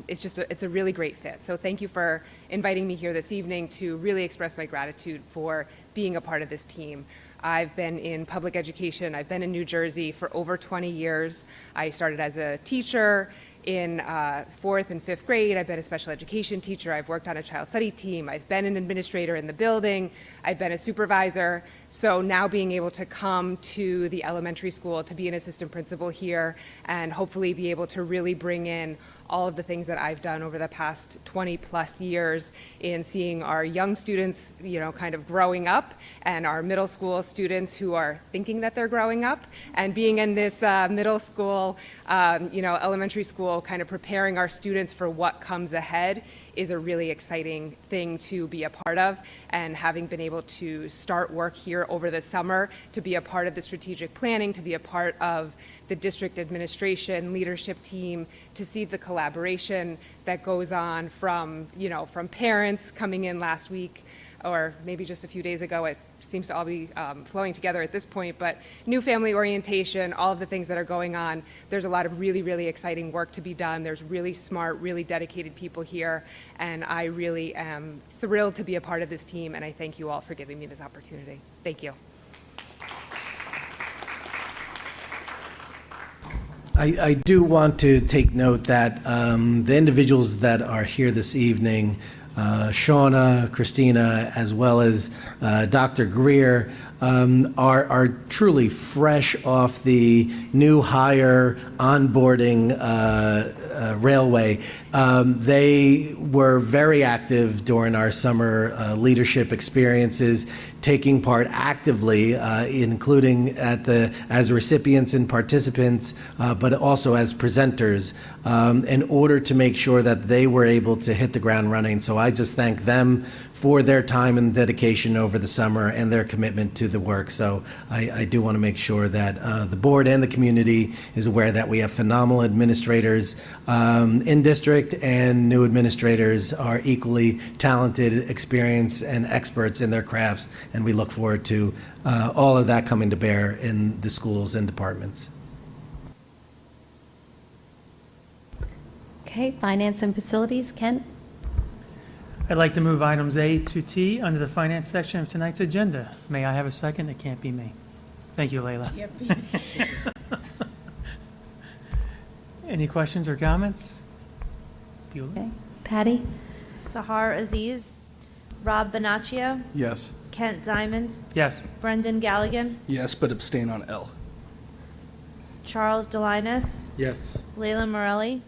it's a really great fit. So thank you for inviting me here this evening to really express my gratitude for being a part of this team. I've been in public education. I've been in New Jersey for over 20 years. I started as a teacher in 4th and 5th grade. I've been a special education teacher. I've worked on a child study team. I've been an administrator in the building. I've been a supervisor. So now being able to come to the elementary school to be an assistant principal here and hopefully be able to really bring in all of the things that I've done over the past 20 plus years in seeing our young students, kind of growing up, and our middle school students who are thinking that they're growing up, and being in this middle school, elementary school, kind of preparing our students for what comes ahead is a really exciting thing to be a part of. And having been able to start work here over the summer, to be a part of the strategic planning, to be a part of the district administration leadership team, to see the collaboration that goes on from parents coming in last week or maybe just a few days ago. It seems to all be flowing together at this point, but new family orientation, all of the things that are going on, there's a lot of really, really exciting work to be done. There's really smart, really dedicated people here, and I really am thrilled to be a part of this team, and I thank you all for giving me this opportunity. Thank you. I do want to take note that the individuals that are here this evening, Shauna, Christina, as well as Dr. Greer, are truly fresh off the new hire onboarding railway. They were very active during our summer leadership experiences, taking part actively, including as recipients and participants, but also as presenters, in order to make sure that they were able to hit the ground running. So I just thank them for their time and dedication over the summer and their commitment to the work. So I do want to make sure that the board and the community is aware that we have phenomenal administrators in district, and new administrators are equally talented, experienced, and experts in their crafts. And we look forward to all of that coming to bear in the schools and departments. Okay, Finance and Facilities, Kent? I'd like to move items A to T under the finance section of tonight's agenda. May I have a second? It can't be me. Thank you, Leila. Any questions or comments? Bueller? Okay. Patty? Sahar Aziz, Rob Bonaccio, Yes. Kent Diamond, Yes. Brendan Galligan, Yes, but abstain on L. Charles Delinas, Yes. Leila Morelli,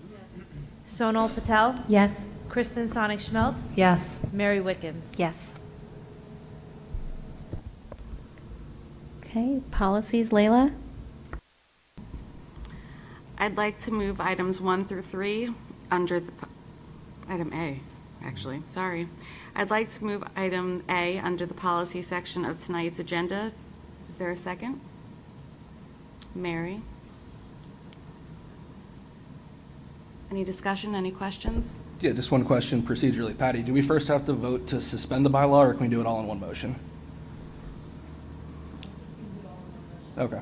Sonal Patel, Yes. Kristen Sonic-Schmeltz, Yes. Mary Wickens. Yes. Okay, Policies, Leila? I'd like to move items 1 through 3 under the, item A, actually, sorry. I'd like to move item A under the policy section of tonight's agenda. Is there a second? Mary? Any discussion, any questions? Yeah, just one question procedurally. Patty, do we first have to vote to suspend the bylaw, or can we do it all in one motion? Okay.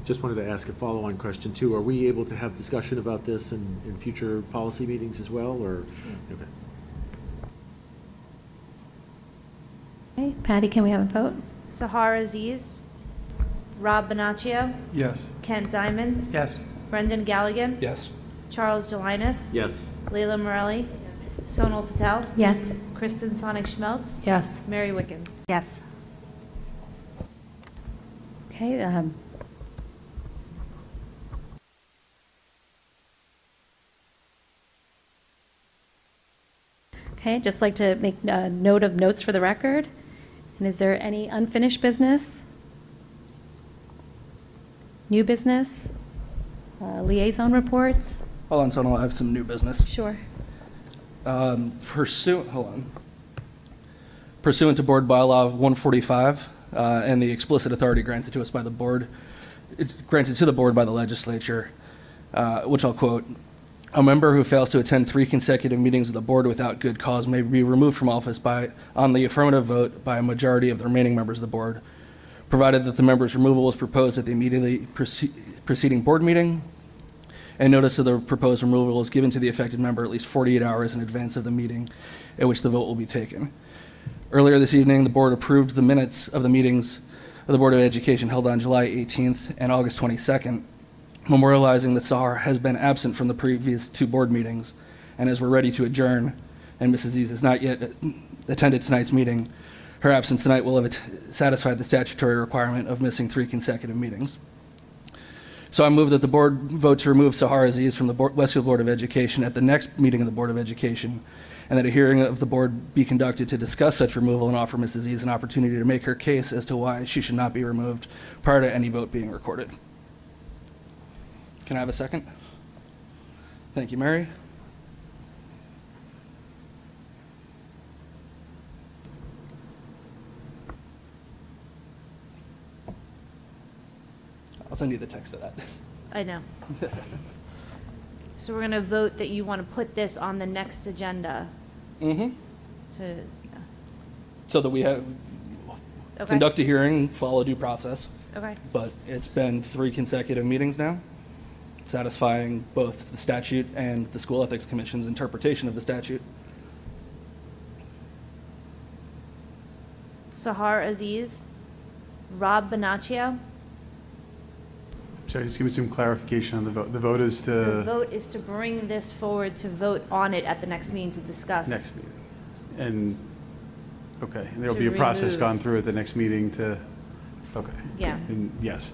Just wanted to ask a follow-on question, too. Are we able to have discussion about this in future policy meetings as well, or? Okay. Okay, Patty, can we have a vote? Sahar Aziz, Rob Bonaccio, Yes. Kent Diamond, Yes. Brendan Galligan, Yes. Charles Delinas, Yes. Leila Morelli, Sonal Patel, Yes. Kristen Sonic-Schmeltz, Yes. Mary Wickens. Yes. Okay, okay, just like to make a note of notes for the record. And is there any unfinished business? New business? Liaison reports? Hold on, Sonal, I have some new business. Sure. Pursuant to Board Bylaw 145, and the explicit authority granted to us by the board, granted to the board by the legislature, which I'll quote, "A member who fails to attend 3 consecutive meetings of the board without good cause may be removed from office on the affirmative vote by a majority of the remaining members of the board, provided that the member's removal is proposed at the immediately preceding board meeting, and notice of the proposed removal is given to the affected member at least 48 hours in advance of the meeting at which the vote will be taken." Earlier this evening, the board approved the minutes of the meetings of the Board of Education held on July 18th and August 22nd, memorializing that Sahar has been absent from the previous 2 board meetings, and as we're ready to adjourn, and Mrs. Aziz has not yet attended tonight's meeting, her absence tonight will have satisfied the statutory requirement of missing 3 consecutive meetings. So I move that the board vote to remove Sahar Aziz from the Westfield Board of Education at the next meeting of the Board of Education, and that a hearing of the board be conducted to discuss such removal and offer Mrs. Aziz an opportunity to make her case as to why she should not be removed prior to any vote being recorded. Can I have a second? Thank you, Mary. I'll send you the text of that. I know. So we're going to vote that you want to put this on the next agenda Mm-hmm. to, so that we have, Okay. conduct a hearing, follow due process. Okay. But it's been 3 consecutive meetings now, satisfying both the statute and the School Ethics Commission's interpretation of the statute. Sahar Aziz, Rob Bonaccio. Sorry, just give me some clarification on the vote. The vote is The to vote is to bring this forward to vote on it at the next meeting to discuss. next meeting. And, okay, and there'll To be a process remove. gone through at the next meeting to, okay. Yeah. And yes.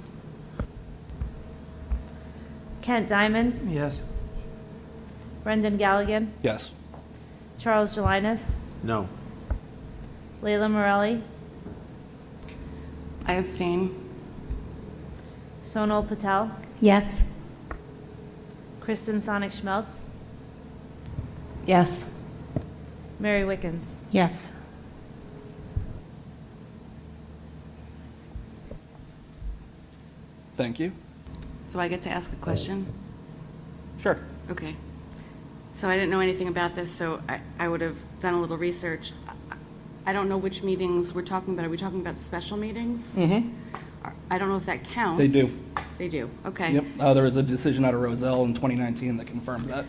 Kent Diamond, Yes. Brendan Galligan, Yes. Charles Jelinas, No. Leila Morelli, I abstain. Sonal Patel, Yes. Kristen Sonic Schmeltz, Yes. Mary Wickens. Yes. Thank you. So I get to ask a question? Sure. Okay. So I didn't know anything about this, so I would have done a little research. I don't know which meetings we're talking about. Are we talking about special meetings? Mm-hmm. I don't know if that counts. They do. They do, okay. Yep. There was a decision out of Roselle in 2019 that confirmed that.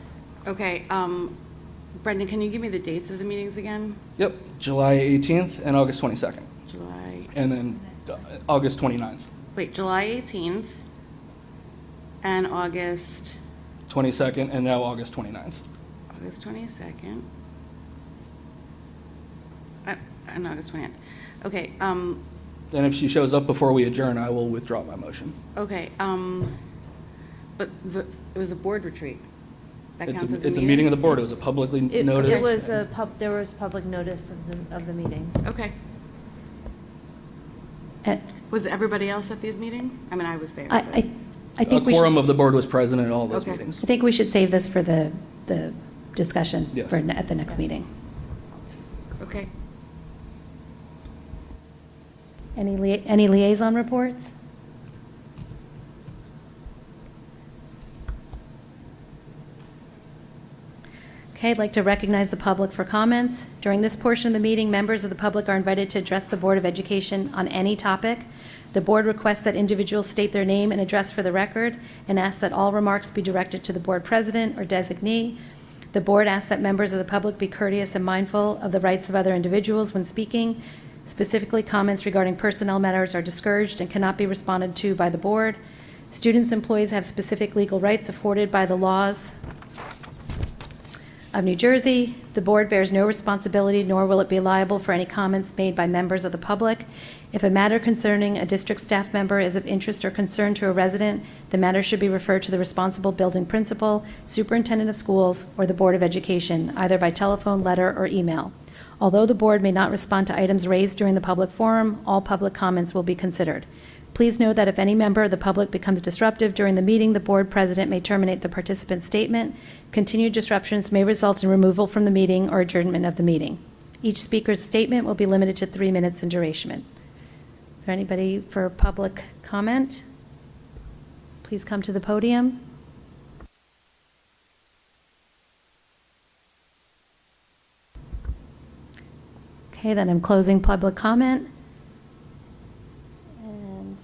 Okay, Brendan, can you give me the dates of the meetings again? Yep. July 18th and August 22nd. July, And then August 29th. wait, July 18th and August 22nd and now August 29th. 22nd. And August 20th. Okay, And if she shows up before we adjourn, I will withdraw my motion. okay, but it was a board retreat. That It's counts as a meeting of the board. It was a publicly It noticed. was there was public notice of the meetings. Okay. Uh, Was everybody else at these meetings? I mean, I was there. but- I A think we quorum should, of the board was present at all those Okay. meetings. I think we should save this for the discussion Yes. at the next meeting. Okay. Any liaison reports? Okay, I'd like to recognize the public for comments. During this portion of the meeting, members of the public are invited to address the Board of Education on any topic. The board requests that individuals state their name and address for the record and asks that all remarks be directed to the board president or designee. The board asks that members of the public be courteous and mindful of the rights of other individuals when speaking. Specifically, comments regarding personnel matters are discouraged and cannot be responded to by the board. Students' employees have specific legal rights afforded by the laws of New Jersey. The board bears no responsibility, nor will it be liable for any comments made by members of the public. If a matter concerning a district staff member is of interest or concern to a resident, the matter should be referred to the responsible building principal, superintendent of schools, or the Board of Education, either by telephone, letter, or email. Although the board may not respond to items raised during the public forum, all public comments will be considered. Please note that if any member of the public becomes disruptive during the meeting, the board president may terminate the participant's statement. Continued disruptions may result in removal from the meeting or adjournment of the meeting. Each speaker's statement will be limited to 3 minutes in duration. Is there anybody for public comment? Please come to the podium. Okay, then I'm closing public comment. And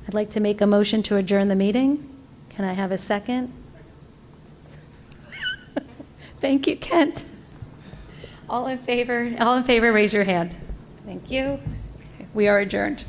I'd like to make a motion to adjourn the meeting. Can I have a second? Thank you, Kent. All in favor, raise your hand. Thank you. We are adjourned.